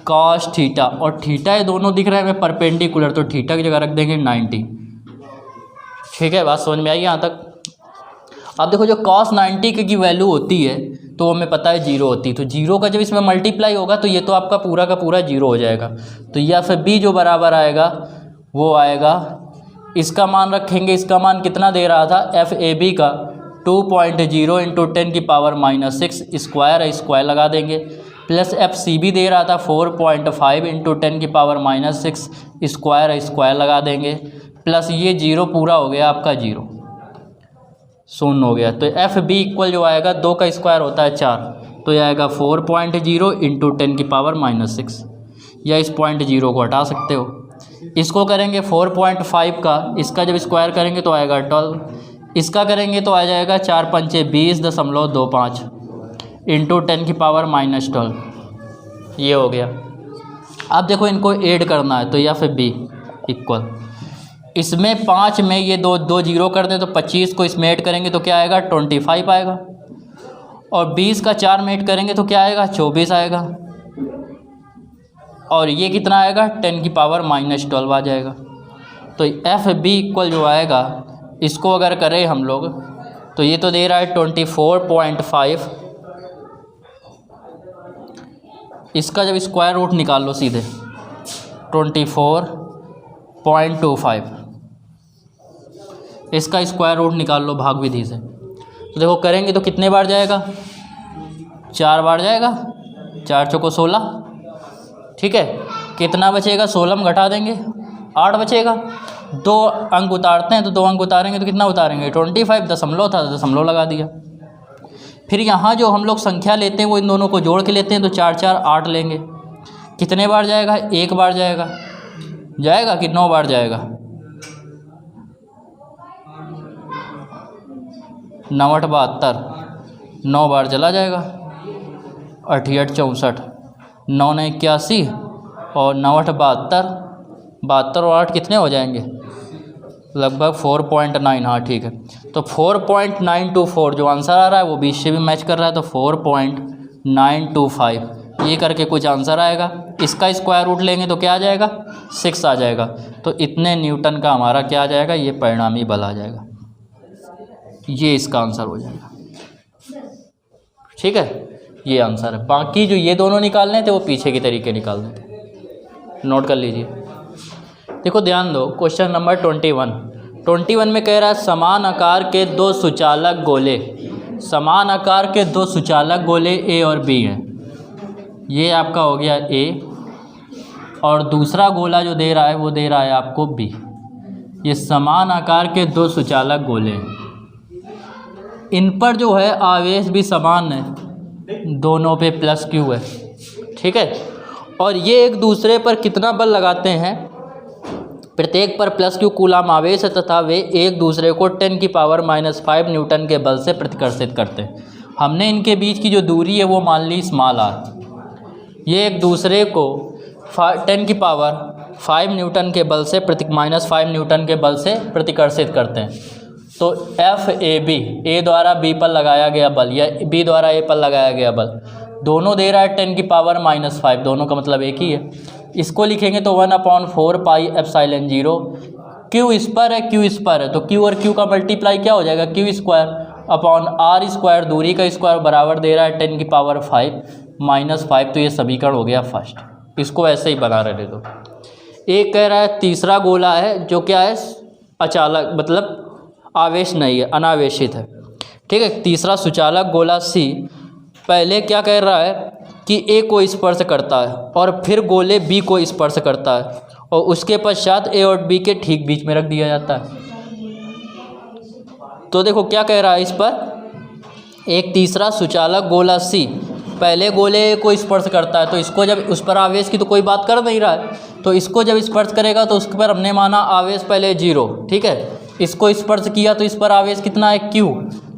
cos theta, और थीटा ये दोनों दिख रहे हैं हमें परपेंडिकुलर, तो थीटा की जगह रख देंगे 90। ठीक है, बात समझ में आई यहाँ तक। अब देखो जो cos 90 की वैल्यू होती है तो हमें पता है 0 होती है, तो 0 का जब इसमें मल्टीप्लाई होगा तो ये तो आपका पूरा का पूरा 0 हो जाएगा। तो या फिर बी जो बराबर आएगा वो आएगा, इसका मान रखेंगे, इसका मान कितना दे रहा था एफ ए बी का 2.0 इंटू 10 की पावर -6 स्क्वायर है, स्क्वायर लगा देंगे, प्लस एफ सी बी दे रहा था 4.5 इंटू 10 की पावर -6 स्क्वायर है, स्क्वायर लगा देंगे, प्लस ये 0 पूरा हो गया आपका 0 शून्य हो गया। तो एफ बी इक्वल जो आएगा 2 का स्क्वायर होता है 4, तो ये आएगा 4.0 इंटू 10 की पावर -6, या इस 0.0 को हटा सकते हो। इसको करेंगे 4.5 का, इसका जब स्क्वायर करेंगे तो आएगा 12, इसका करेंगे तो आ जाएगा 4 पंचे 20.25 इंटू 10 की पावर -12, ये हो गया। अब देखो इनको ऐड करना है तो या फिर बी इक्वल, इसमें 5 में ये दो जीरो कर दें तो 25 को इसमें ऐड करेंगे तो क्या आएगा 25 आएगा, और 20 का 4 में ऐड करेंगे तो क्या आएगा 24 आएगा, और ये कितना आएगा 10 की पावर -12 आ जाएगा। तो एफ बी इक्वल जो आएगा, इसको अगर करें हम लोग तो ये तो दे रहा है 24.5, इसका जब स्क्वायर रूट निकाल लो सीधे 24.25, इसका स्क्वायर रूट निकाल लो भाग विधि से, तो देखो करेंगे तो कितने बार जाएगा 4 बार जाएगा, 4 चौको 16, ठीक है। कितना बचेगा 16 में घटा देंगे 8 बचेगा, 2 अंक उतारते हैं तो 2 अंक उतारेंगे तो कितना उतारेंगे 25, दशमलव था दशमलव लगा दिया। फिर यहाँ जो हम लोग संख्या लेते हैं वो इन दोनों को जोड़ के लेते हैं तो 4 4 8 लेंगे, कितने बार जाएगा 1 बार जाएगा, जाएगा कि 9 बार जाएगा, 9 8 72, 9 बार चला जाएगा, 8 8 64, 9 9 81, और 9 8 72, 72 और 8 कितने हो जाएंगे लगभग 4.9, हाँ ठीक है। तो 4.924 जो आंसर आ रहा है वो 20 से भी मैच कर रहा है, तो 4.925 ये करके कुछ आंसर आएगा। इसका स्क्वायर रूट लेंगे तो क्या आ जाएगा 6 आ जाएगा, तो इतने न्यूटन का हमारा क्या आ जाएगा, ये परिणामी बल आ जाएगा, ये इसका आंसर हो जाएगा, ठीक है। ये आंसर है। बाकी जो ये दोनों निकालने थे वो पीछे की तरीके निकालने थे, नोट कर लीजिए। देखो ध्यान दो, क्वेश्चन नंबर 21 में कह रहा है समान आकार के 2 सुचालक गोले, समान आकार के 2 सुचालक गोले ए और बी हैं, ये आपका हो गया ए, और दूसरा गोला जो दे रहा है वो दे रहा है आपको बी। ये समान आकार के 2 सुचालक गोले हैं, इन पर जो है आवेश भी समान है, दोनों पे प्लस क्यू है, ठीक है। और ये एक दूसरे पर कितना बल लगाते हैं, प्रत्येक पर प्लस क्यू कूलाम आवेश है, तथा वे एक दूसरे को 10 की पावर -5 न्यूटन के बल से प्रतिकर्षित करते हैं। हमने इनके बीच की जो दूरी है वो मान ली स्मॉल आर, ये एक दूसरे को 10 की पावर 5 न्यूटन के बल से -5 न्यूटन के बल से प्रतिकर्षित करते हैं। तो एफ ए बी, ए द्वारा बी पर लगाया गया बल या बी द्वारा ए पर लगाया गया बल, दोनों दे रहा है 10 की पावर -5, दोनों का मतलब एक ही है। इसको लिखेंगे तो 1/4 पाई एप्सिलॉन 0, क्यू इस पर है क्यू इस पर है, तो क्यू और क्यू का मल्टीप्लाई क्या हो जाएगा Q square upon R square, दूरी का स्क्वायर बराबर दे रहा है 10 की पावर 5 -5, तो ये समीकरण हो गया फर्स्ट। इसको ऐसे ही बना रहे तो एक कह रहा है तीसरा गोला है जो क्या है अचालक, मतलब आवेश नहीं है, अनावेशित है, ठीक है। तीसरा सुचालक गोला सी पहले क्या कह रहा है कि ए को स्पर्श करता है और फिर गोले बी को स्पर्श करता है, और उसके पश्चात ए और बी के ठीक बीच में रख दिया जाता है। तो देखो क्या कह रहा है इस पर, एक तीसरा सुचालक गोला सी पहले गोले ए को स्पर्श करता है, तो इसको जब उस पर आवेश की तो कोई बात कर नहीं रहा है, तो इसको जब स्पर्श करेगा तो उस पर हमने माना आवेश पहले 0, ठीक है। इसको स्पर्श किया तो इस पर आवेश कितना है Q,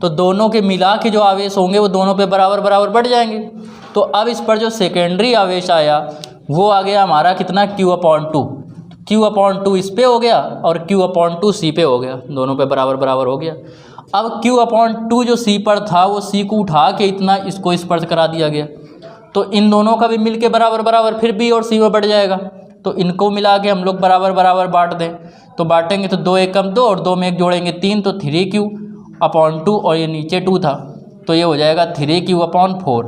तो दोनों के मिला के जो आवेश होंगे वो दोनों पे बराबर बराबर बढ़ जाएंगे। तो अब इस पर जो सेकेंडरी आवेश आया वो आ गया हमारा कितना Q/2, Q/2 इस पे हो गया और Q/2 सी पे हो गया, दोनों पे बराबर बराबर हो गया। अब Q/2 जो सी पर था वो सी को उठा के इतना इसको स्पर्श करा दिया गया, तो इन दोनों का भी मिल के बराबर बराबर फिर बी और सी में बढ़ जाएगा, तो इनको मिला के हम लोग बराबर बराबर बांट दें, तो बांटेंगे तो 2 एकम 2 और 2 में 1 जोड़ेंगे 3, तो 3Q/2, और ये नीचे 2 था तो ये हो जाएगा 3Q/4।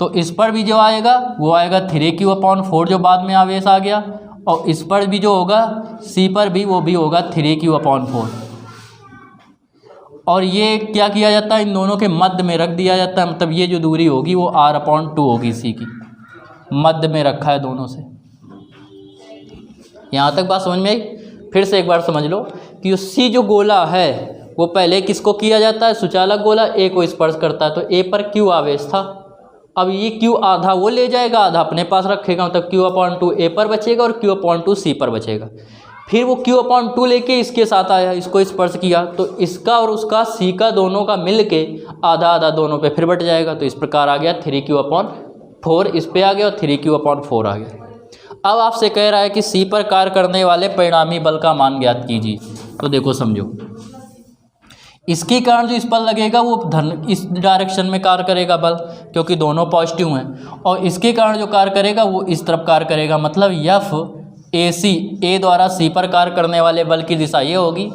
तो इस पर भी जो आएगा वो आएगा 3Q/4 जो बाद में आवेश आ गया, और इस पर भी जो होगा सी पर भी वो भी होगा 3Q/4। और ये क्या किया जाता है, इन दोनों के मध्य में रख दिया जाता है, मतलब ये जो दूरी होगी वो R/2 होगी, सी की मध्य में रखा है दोनों से। यहाँ तक बात समझ में आई? फिर से एक बार समझ लो कि सी जो गोला है वो पहले किसको किया जाता है, सुचालक गोला ए को स्पर्श करता है, तो ए पर क्यू आवेश था, अब ये Q आधा वो ले जाएगा, आधा अपने पास रखेगा, मतलब Q/2 A पर बचेगा और Q/2 C पर बचेगा। फिर वो Q/2 लेके इसके साथ आया, इसको स्पर्श किया, तो इसका और उसका C का दोनों का मिल के आधा आधा दोनों पे फिर बट जाएगा। तो इस प्रकार आ गया 3Q/4, इस पे आ गया और 3Q/4 आ गया। अब आपसे कह रहा है कि C पर कार्य करने वाले परिणामी बल का मान ज्ञात कीजिए। तो देखो समझो, इसके कारण जो इस पर लगेगा वो धन इस डायरेक्शन में कार्य करेगा बल, क्योंकि दोनों पॉजिटिव हैं, और इसके कारण जो कार्य करेगा वो इस तरफ कार्य करेगा, मतलब FAC A द्वारा C पर कार्य करने वाले बल की दिशा ये होगी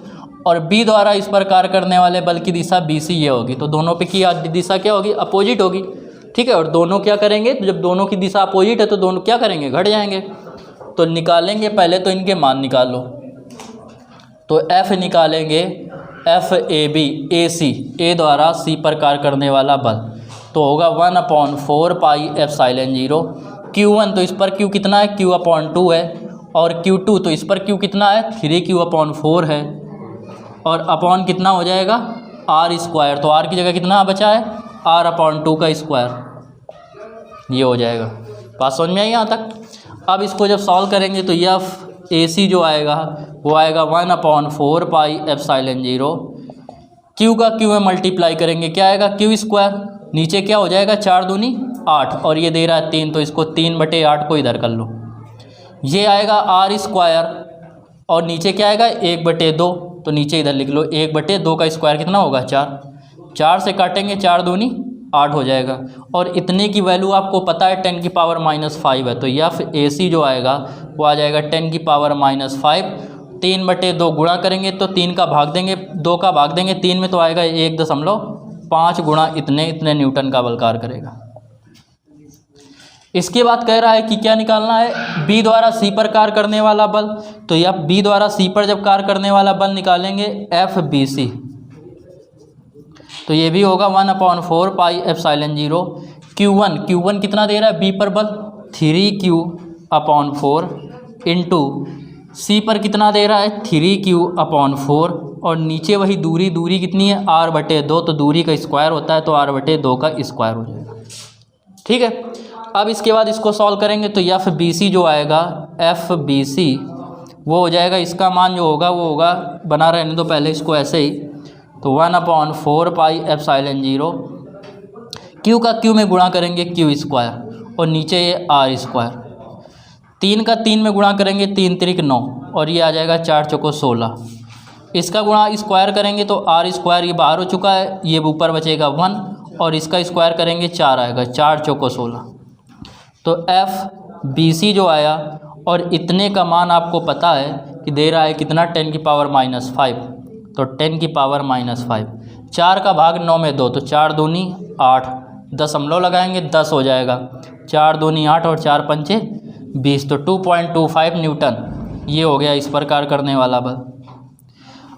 और B द्वारा इस पर कार्य करने वाले बल की दिशा BC ये होगी। तो दोनों पे की दिशा क्या होगी? अपोजिट होगी, ठीक है। और दोनों क्या करेंगे? तो जब दोनों की दिशा अपोजिट है तो दोनों क्या करेंगे? घट जाएंगे। तो निकालेंगे, पहले तो इनके मान निकालो। तो F निकालेंगे, FAB AC A द्वारा C पर कार्य करने वाला बल, तो होगा 1/4 पाई एप्सिलॉन 0। Q1 तो इस पर Q कितना है? Q/2 है। और Q2 तो इस पर Q कितना है? 3Q/4 है। और अपॉन कितना हो जाएगा? R²। तो R की जगह कितना बचा है? R/2 का स्क्वायर, ये हो जाएगा। बात समझ में आई यहाँ तक? अब इसको जब सॉल्व करेंगे तो FAC जो आएगा वो आएगा 1/4 पाई एप्सिलॉन 0। Q का Q में मल्टीप्लाई करेंगे, क्या आएगा? Q²। नीचे क्या हो जाएगा? 4 दूनी 8, और ये दे रहा है 3, तो इसको 3/8 को इधर कर लो। ये आएगा R², और नीचे क्या आएगा? 1/2, तो नीचे इधर लिख लो 1/2 का स्क्वायर कितना होगा? 4। 4 से काटेंगे, 4 दूनी 8 हो जाएगा। और इतने की वैल्यू आपको पता है 10⁻⁵ है, तो FAC जो आएगा वो आ जाएगा 10⁻⁵। 3/2 गुणा करेंगे तो 3 का भाग देंगे, 2 का भाग देंगे 3 में, तो आएगा 1.5 गुणा इतने न्यूटन का बल कार्य करेगा। इसके बाद कह रहा है कि क्या निकालना है? B द्वारा C पर कार्य करने वाला बल। तो यह B द्वारा C पर जब कार्य करने वाला बल निकालेंगे FBC, तो ये भी होगा 1/4 पाई एप्सिलॉन 0। Q1 कितना दे रहा है B पर बल? 3Q/4 इंटू C पर कितना दे रहा है? 3Q/4, और नीचे वही दूरी कितनी है? R/2, तो दूरी का स्क्वायर होता है, तो R/2 का स्क्वायर हो जाएगा, ठीक है। अब इसके बाद इसको सॉल्व करेंगे तो FBC जो आएगा, FBC वो हो जाएगा, इसका मान जो होगा वो होगा, बना रहने दो पहले इसको ऐसे ही, तो 1/4 पाई एप्सिलॉन 0। Q का Q में गुणा करेंगे Q², और नीचे ये R²। 3 का 3 में गुणा करेंगे, 3 त्रिक 9, और ये आ जाएगा 4 चौको 16। इसका गुणा स्क्वायर करेंगे तो R², ये बाहर हो चुका है, ये ऊपर बचेगा 1, और इसका स्क्वायर करेंगे 4 आएगा, 4 चौको 16। तो FBC जो आया, और इतने का मान आपको पता है कि दे रहा है कितना? 10⁻⁵। तो 10⁻⁵, 4 का भाग 9 में 2, तो 4 दूनी 8, दशमलव लगाएंगे 10 हो जाएगा, 4 दूनी 8 और 4 पंचे 20, तो 2.25 न्यूटन ये हो गया इस पर कार्य करने वाला बल।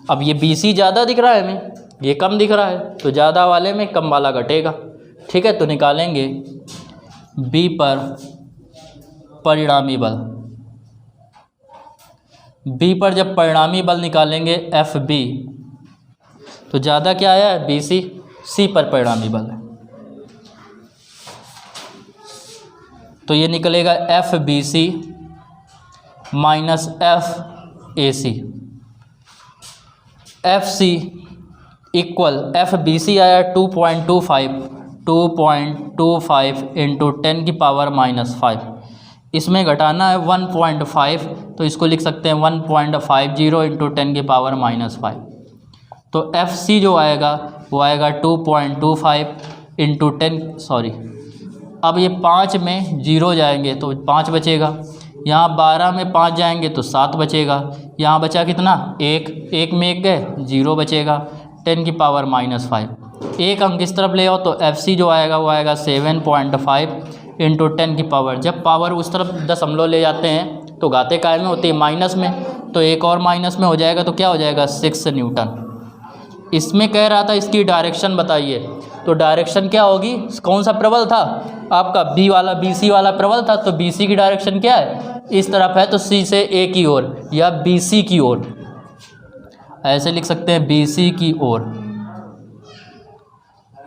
अब ये BC ज़्यादा दिख रहा है हमें, ये कम दिख रहा है, तो ज़्यादा वाले में कम वाला घटेगा, ठीक है। तो निकालेंगे B पर परिणामी बल। B पर जब परिणामी बल निकालेंगे FB, तो ज़्यादा क्या आया है? BC। C पर परिणामी बल है, तो ये निकलेगा FBC minus FAC। FC equal FBC आया 2.25 इंटू 10⁻⁵। इसमें घटाना है 1.5, तो इसको लिख सकते हैं 1.50 इंटू 10⁻⁵। तो FC जो आएगा वो आएगा 2.25 इंटू 10, सॉरी, अब ये 5 में 0 जाएंगे तो 5 बचेगा, यहाँ 12 में 5 जाएंगे तो 7 बचेगा, यहाँ बचा कितना? 1 में 1 गए, 0 बचेगा, 10⁻⁵। एक अंक इस तरफ ले आओ तो FC जो आएगा वो आएगा 7.5 इंटू 10 जब पावर उस तरफ दशमलव ले जाते हैं तो घाते काय में होती है? माइनस में, तो एक और माइनस में हो जाएगा, तो क्या हो जाएगा? 6 न्यूटन। इसमें कह रहा था इसकी डायरेक्शन बताइए, तो डायरेक्शन क्या होगी? कौन सा प्रबल था आपका? BC वाला प्रबल था, तो BC की डायरेक्शन क्या है? इस तरफ है, तो C से A की ओर या BC की ओर, ऐसे लिख सकते हैं BC की ओर।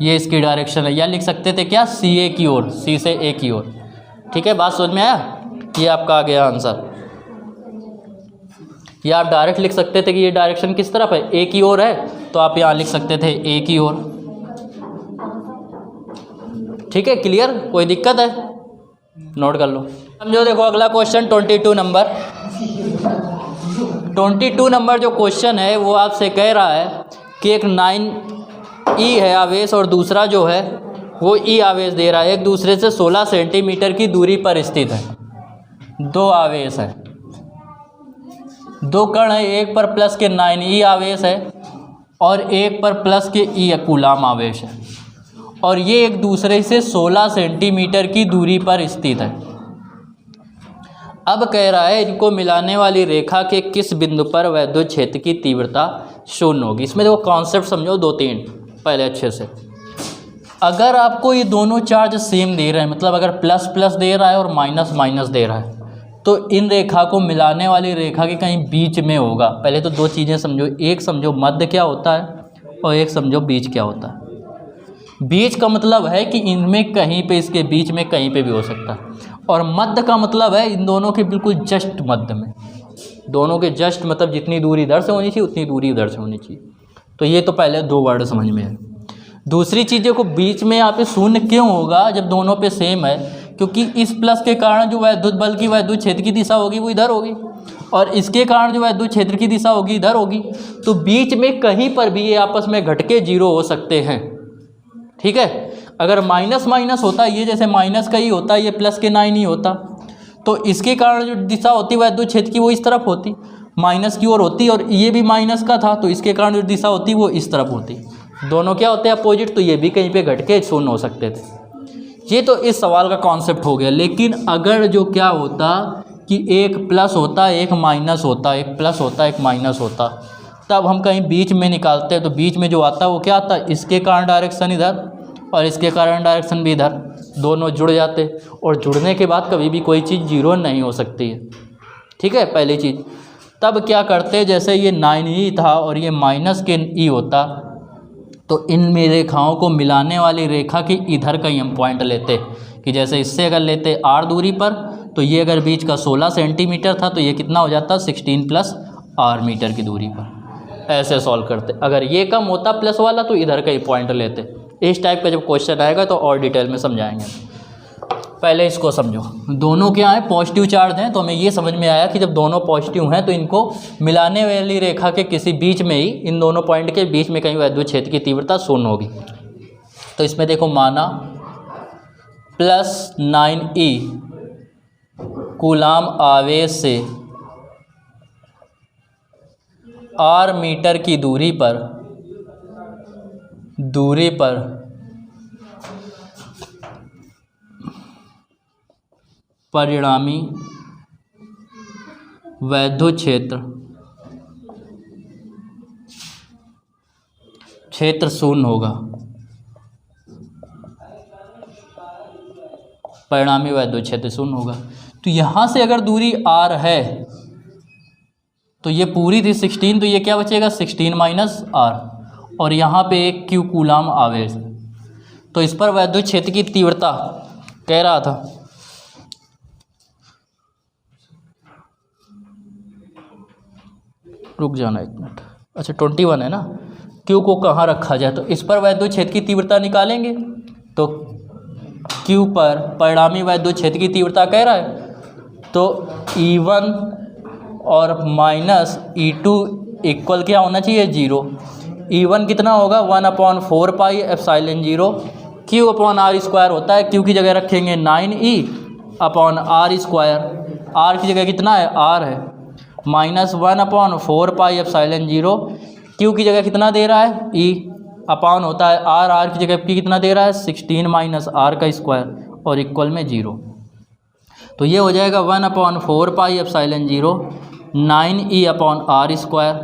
ये इसकी डायरेक्शन है, या लिख सकते थे क्या, सी ए की ओर, सी से ए की ओर। ठीक है, बात समझ में आया? ये आपका आ गया आंसर। या आप डायरेक्ट लिख सकते थे कि ये डायरेक्शन किस तरफ है, ए की ओर है, तो आप यहाँ लिख सकते थे ए की ओर। ठीक है, क्लियर? कोई दिक्कत है? नोट कर लो, समझो। देखो अगला क्वेश्चन 22 नंबर। 22 नंबर जो क्वेश्चन है वो आपसे कह रहा है कि एक 9e है आवेश और दूसरा जो है वो e आवेश दे रहा है, एक दूसरे से 16 सेंटीमीटर की दूरी पर स्थित है। दो आवेश है, दो कण है, एक पर प्लस के 9e आवेश है और एक पर प्लस के e कूलाम आवेश है, और ये एक दूसरे से 16 सेंटीमीटर की दूरी पर स्थित है। अब कह रहा है इनको मिलाने वाली रेखा के किस बिंदु पर वैद्युत क्षेत्र की तीव्रता शून्य होगी। इसमें देखो कॉन्सेप्ट समझो, 2-3 पहले अच्छे से। अगर आपको ये दोनों चार्ज सेम दे रहे हैं, मतलब अगर प्लस प्लस दे रहा है और माइनस माइनस दे रहा है, तो इन रेखा को मिलाने वाली रेखा के कहीं बीच में होगा। पहले तो दो चीज़ें समझो, एक समझो मध्य क्या होता है और एक समझो बीच क्या होता है। बीच का मतलब है कि इनमें कहीं पे, इसके बीच में कहीं पे भी हो सकता है, और मध्य का मतलब है इन दोनों के बिल्कुल जस्ट मध्य में। दोनों के जस्ट मतलब जितनी दूरी इधर से होनी चाहिए उतनी दूरी उधर से होनी चाहिए। तो ये तो पहले दो वर्ड समझ में है। दूसरी चीज़ें को बीच में यहाँ पे शून्य क्यों होगा जब दोनों पे सेम है, क्योंकि इस प्लस के कारण जो वैद्युत बल की वैद्युत क्षेत्र की दिशा होगी वो इधर होगी, और इसके कारण जो वैद्युत क्षेत्र की दिशा होगी इधर होगी। तो बीच में कहीं पर भी ये आपस में घट के जीरो हो सकते हैं। ठीक है, अगर माइनस माइनस होता, ये जैसे माइनस का ही होता, ये प्लस के 9 ही होता, तो इसके कारण जो दिशा होती वैद्युत क्षेत्र की वो इस तरफ होती, माइनस की ओर होती, और ये भी माइनस का था तो इसके कारण जो दिशा होती वो इस तरफ होती। दोनों क्या होते हैं, अपोजिट, तो ये भी कहीं पे घट के शून्य हो सकते थे। ये तो इस सवाल का कॉन्सेप्ट हो गया। लेकिन अगर जो क्या होता कि एक प्लस होता एक माइनस होता, एक प्लस होता एक माइनस होता, तब हम कहीं बीच में निकालते हैं, तो बीच में जो आता वो क्या आता, इसके कारण डायरेक्शन इधर और इसके कारण डायरेक्शन भी इधर, दोनों जुड़ जाते, और जुड़ने के बाद कभी भी कोई चीज़ जीरो नहीं हो सकती है। ठीक है, पहली चीज़। तब क्या करते, जैसे ये 9e था और ये माइनस के e होता, तो इन रेखाओं को मिलाने वाली रेखा के इधर का ही हम पॉइंट लेते, कि जैसे इससे अगर लेते r दूरी पर, तो ये अगर बीच का 16 सेंटीमीटर था तो ये कितना हो जाता, 16 + r मीटर की दूरी पर। ऐसे सॉल्व करते। अगर ये कम होता प्लस वाला तो इधर का ही पॉइंट लेते। इस टाइप का जब क्वेश्चन आएगा तो और डिटेल में समझाएंगे। पहले इसको समझो, दोनों क्या है, पॉजिटिव चार्ज हैं, तो हमें ये समझ में आया कि जब दोनों पॉजिटिव हैं तो इनको मिलाने वाली रेखा के किसी बीच में ही, इन दोनों पॉइंट के बीच में कहीं वैद्युत क्षेत्र की तीव्रता शून्य होगी। तो इसमें देखो, माना प्लस 9e कूलाम आवेश से r मीटर की दूरी पर परिणामी वैद्युत क्षेत्र शून्य होगा। परिणामी वैद्युत क्षेत्र शून्य होगा। तो यहाँ से अगर दूरी r है तो ये पूरी थी 16, तो ये क्या बचेगा, 16 - r, और यहाँ पे एक q कूलाम आवेश। तो इस पर वैद्युत क्षेत्र की तीव्रता कह रहा था, रुक जाना 1 मिनट, अच्छा 21 है ना, q को कहाँ रखा जाए, तो इस पर वैद्युत क्षेत्र की तीव्रता निकालेंगे। तो q पर परिणामी वैद्युत क्षेत्र की तीव्रता कह रहा है, तो E1 और -E2 इक्वल क्या होना चाहिए, 0। E1 कितना होगा, 1/4 पाई एप्सिलॉन 0 Q/r² होता है। Q की जगह रखेंगे 9E/r², r की जगह कितना है, r है, -1/4 पाई एप्सिलॉन 0, Q की जगह कितना दे रहा है, E अपान होता है r की जगह P कितना दे रहा है, 16 - r² और इक्वल में 0। तो ये हो जाएगा 1/4 पाई एप्सिलॉन 0 9E/r²।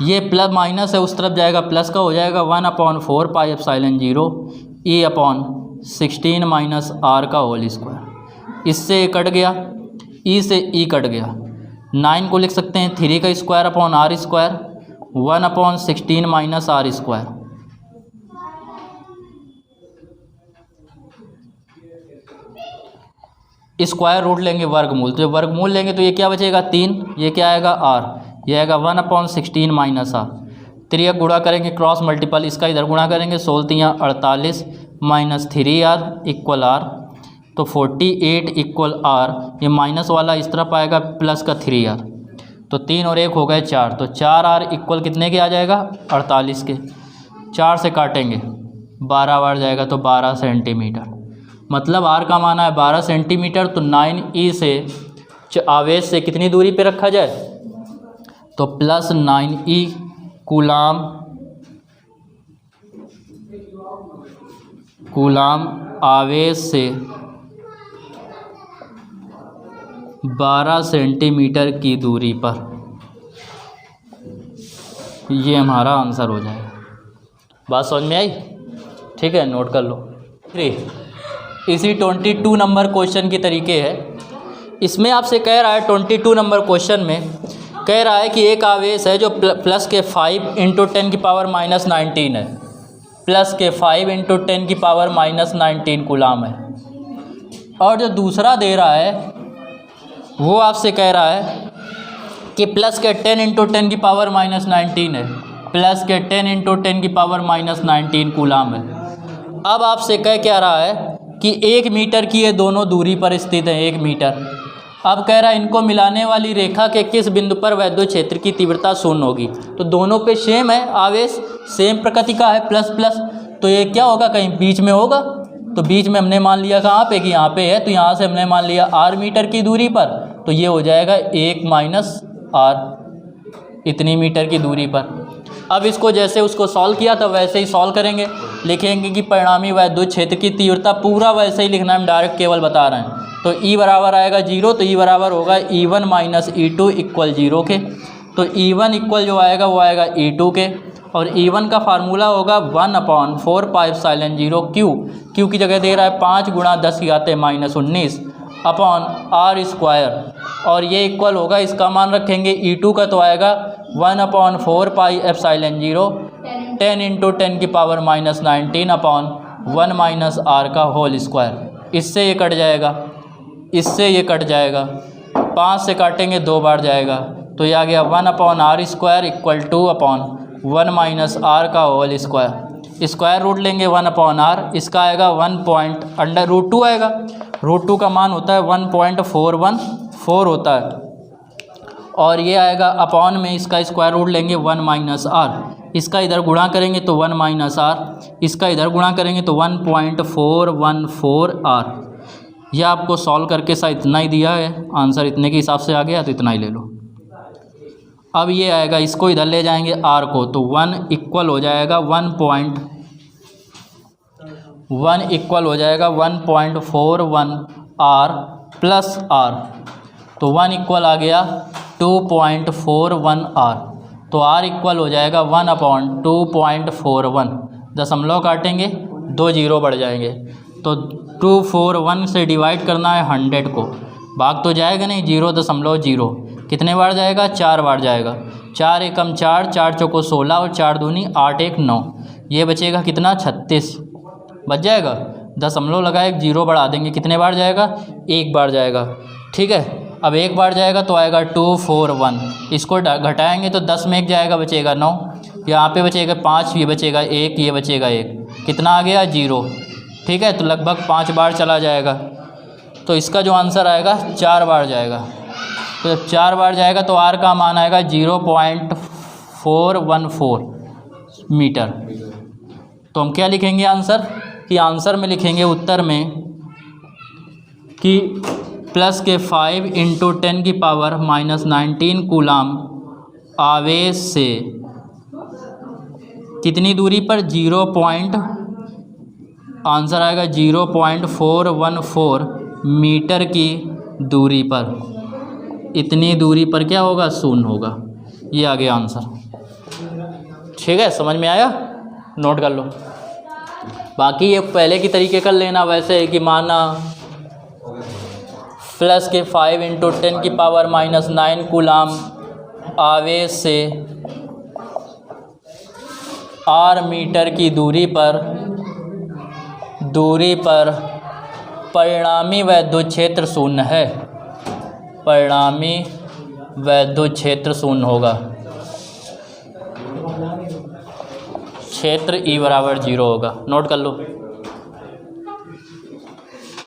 ये प्लस माइनस है, उस तरफ जाएगा प्लस का, हो जाएगा 1/4 पाई एप्सिलॉन 0 E/16 - r²। इससे कट गया, E से E कट गया, 9 को लिख सकते हैं 3/2 r², 1/16 - r²। स्क्वायर रूट लेंगे वर्गमूल, तो जब वर्गमूल लेंगे तो ये क्या बचेगा 3, ये क्या आएगा आर, ये आएगा 1/16 माइनस आर। त्रियक गुणा करेंगे क्रॉस मल्टीपल, इसका इधर गुणा करेंगे 16 48 माइनस 3r इक्वल आर, तो 48 इक्वल आर, ये माइनस वाला इस तरफ आएगा प्लस का 3r, तो 3 और 1 हो गए 4, तो 4r इक्वल कितने के आ जाएगा 48 के, 4 से काटेंगे 12 बार जाएगा तो 12 सेंटीमीटर, मतलब आर का माना है 12 सेंटीमीटर। तो 9e से आवेश से कितनी दूरी पे रखा जाए, तो प्लस 9e कूलाम आवेश से 12 सेंटीमीटर की दूरी पर, ये हमारा आंसर हो जाएगा। बात समझ में आई? ठीक है, नोट कर लो। 3 इसी 22 नंबर क्वेश्चन की तरीके है। इसमें आपसे कह रहा है 22 नंबर क्वेश्चन में कह रहा है कि एक आवेश है जो प्लस के 5 × 10⁻19 है, प्लस के 5 × 10⁻19 कूलाम है, और जो दूसरा दे रहा है वो आपसे कह रहा है कि प्लस के 10 × 10⁻19 है, प्लस के 10 × 10⁻19 कूलाम है। अब आपसे कह क्या रहा है कि 1 मीटर की ये दोनों दूरी पर स्थित है, 1 मीटर। अब कह रहा है इनको मिलाने वाली रेखा के किस बिंदु पर वैद्युत क्षेत्र की तीव्रता शून्य होगी। तो दोनों पे सेम है, आवेश सेम प्रकृति का है, प्लस प्लस, तो ये क्या होगा कहीं बीच में होगा। तो बीच में हमने मान लिया कहाँ पे कि यहाँ पे है, तो यहाँ से हमने मान लिया r मीटर की दूरी पर, तो ये हो जाएगा 1 - r, इतनी मीटर की दूरी पर। अब इसको जैसे उसको सॉल्व किया था वैसे ही सॉल्व करेंगे, लिखेंगे कि परिणामी वैद्युत क्षेत्र की तीव्रता, पूरा वैसे ही लिखना है, हम डायरेक्ट केवल बता रहे हैं। तो E बराबर आएगा 0, तो E बराबर होगा E1 - E2 इक्वल 0 के। तो E1 इक्वल जो आएगा वो आएगा E2 के, और E1 का फार्मूला होगा 1/4πε0 Q की जगह दे रहा है 5 × 10⁻19 अपॉन r², और ये इक्वल होगा, इसका मान रखेंगे E2 का, तो आएगा 1/4πε0 10 × 10⁻19 अपॉन 1 - r का होल स्क्वायर। इससे ये कट जाएगा, इससे ये कट जाएगा, 5 से काटेंगे 2 बार जाएगा, तो ये आ गया 1/r² इक्वल 2/1 - r का होल स्क्वायर। स्क्वायर रूट लेंगे 1/r, इसका आएगा 1√2 आएगा, √2 का मान होता है 1.414 होता है, और ये आएगा अपॉन में इसका स्क्वायर रूट लेंगे 1 - r, इसका इधर गुणा करेंगे तो 1 - r, इसका इधर गुणा करेंगे तो 1.414 r। यह आपको सॉल्व करके शायद इतना ही दिया है, आंसर इतने के हिसाब से आ गया, तो इतना ही ले लो। अब ये आएगा, इसको इधर ले जाएंगे r को, तो 1 इक्वल हो जाएगा 1 इक्वल हो जाएगा 1.41 r प्लस r, तो 1 इक्वल आ गया 2.41 r, तो r इक्वल हो जाएगा 1/2.41। दशमलव काटेंगे 2 0 बढ़ जाएंगे, तो 241 से डिवाइड करना है 100 को, भाग तो जाएगा नहीं, 0.0 कितने बार जाएगा, 4 बार जाएगा। 4 एकम 4, 4 चौको 16 और 4 दूनी 8 1 9, ये बचेगा कितना 36 बच जाएगा। दशमलव लगाए 0 बढ़ा देंगे, कितने बार जाएगा, 1 बार जाएगा। ठीक है, अब 1 बार जाएगा तो आएगा 241, इसको घटाएंगे तो 10 में 1 जाएगा, बचेगा 9, यहाँ पे बचेगा 5, ये बचेगा 1, ये बचेगा 1, कितना आ गया 0। ठीक है, तो लगभग 5 बार चला जाएगा, तो इसका जो आंसर आएगा 4 बार जाएगा। तो जब 4 बार जाएगा तो r का मान आएगा 0.414 मीटर। तो हम क्या लिखेंगे आंसर, कि आंसर में लिखेंगे उत्तर में कि प्लस के 5 × 10⁻19 कूलाम आवेश से कितनी दूरी पर, आंसर आएगा 0.414 मीटर की दूरी पर, इतनी दूरी पर क्या होगा, शून्य होगा। ये आ गया आंसर। ठीक है, समझ में आया, नोट कर लो। बाकी ये पहले की तरीके कर लेना, वैसे है कि माना प्लस के 5 × 10⁻9 कूलाम आवेश से r मीटर की दूरी पर परिणामी वैद्युत क्षेत्र शून्य है, परिणामी वैद्युत क्षेत्र शून्य होगा, क्षेत्र E बराबर 0 होगा। नोट कर लो।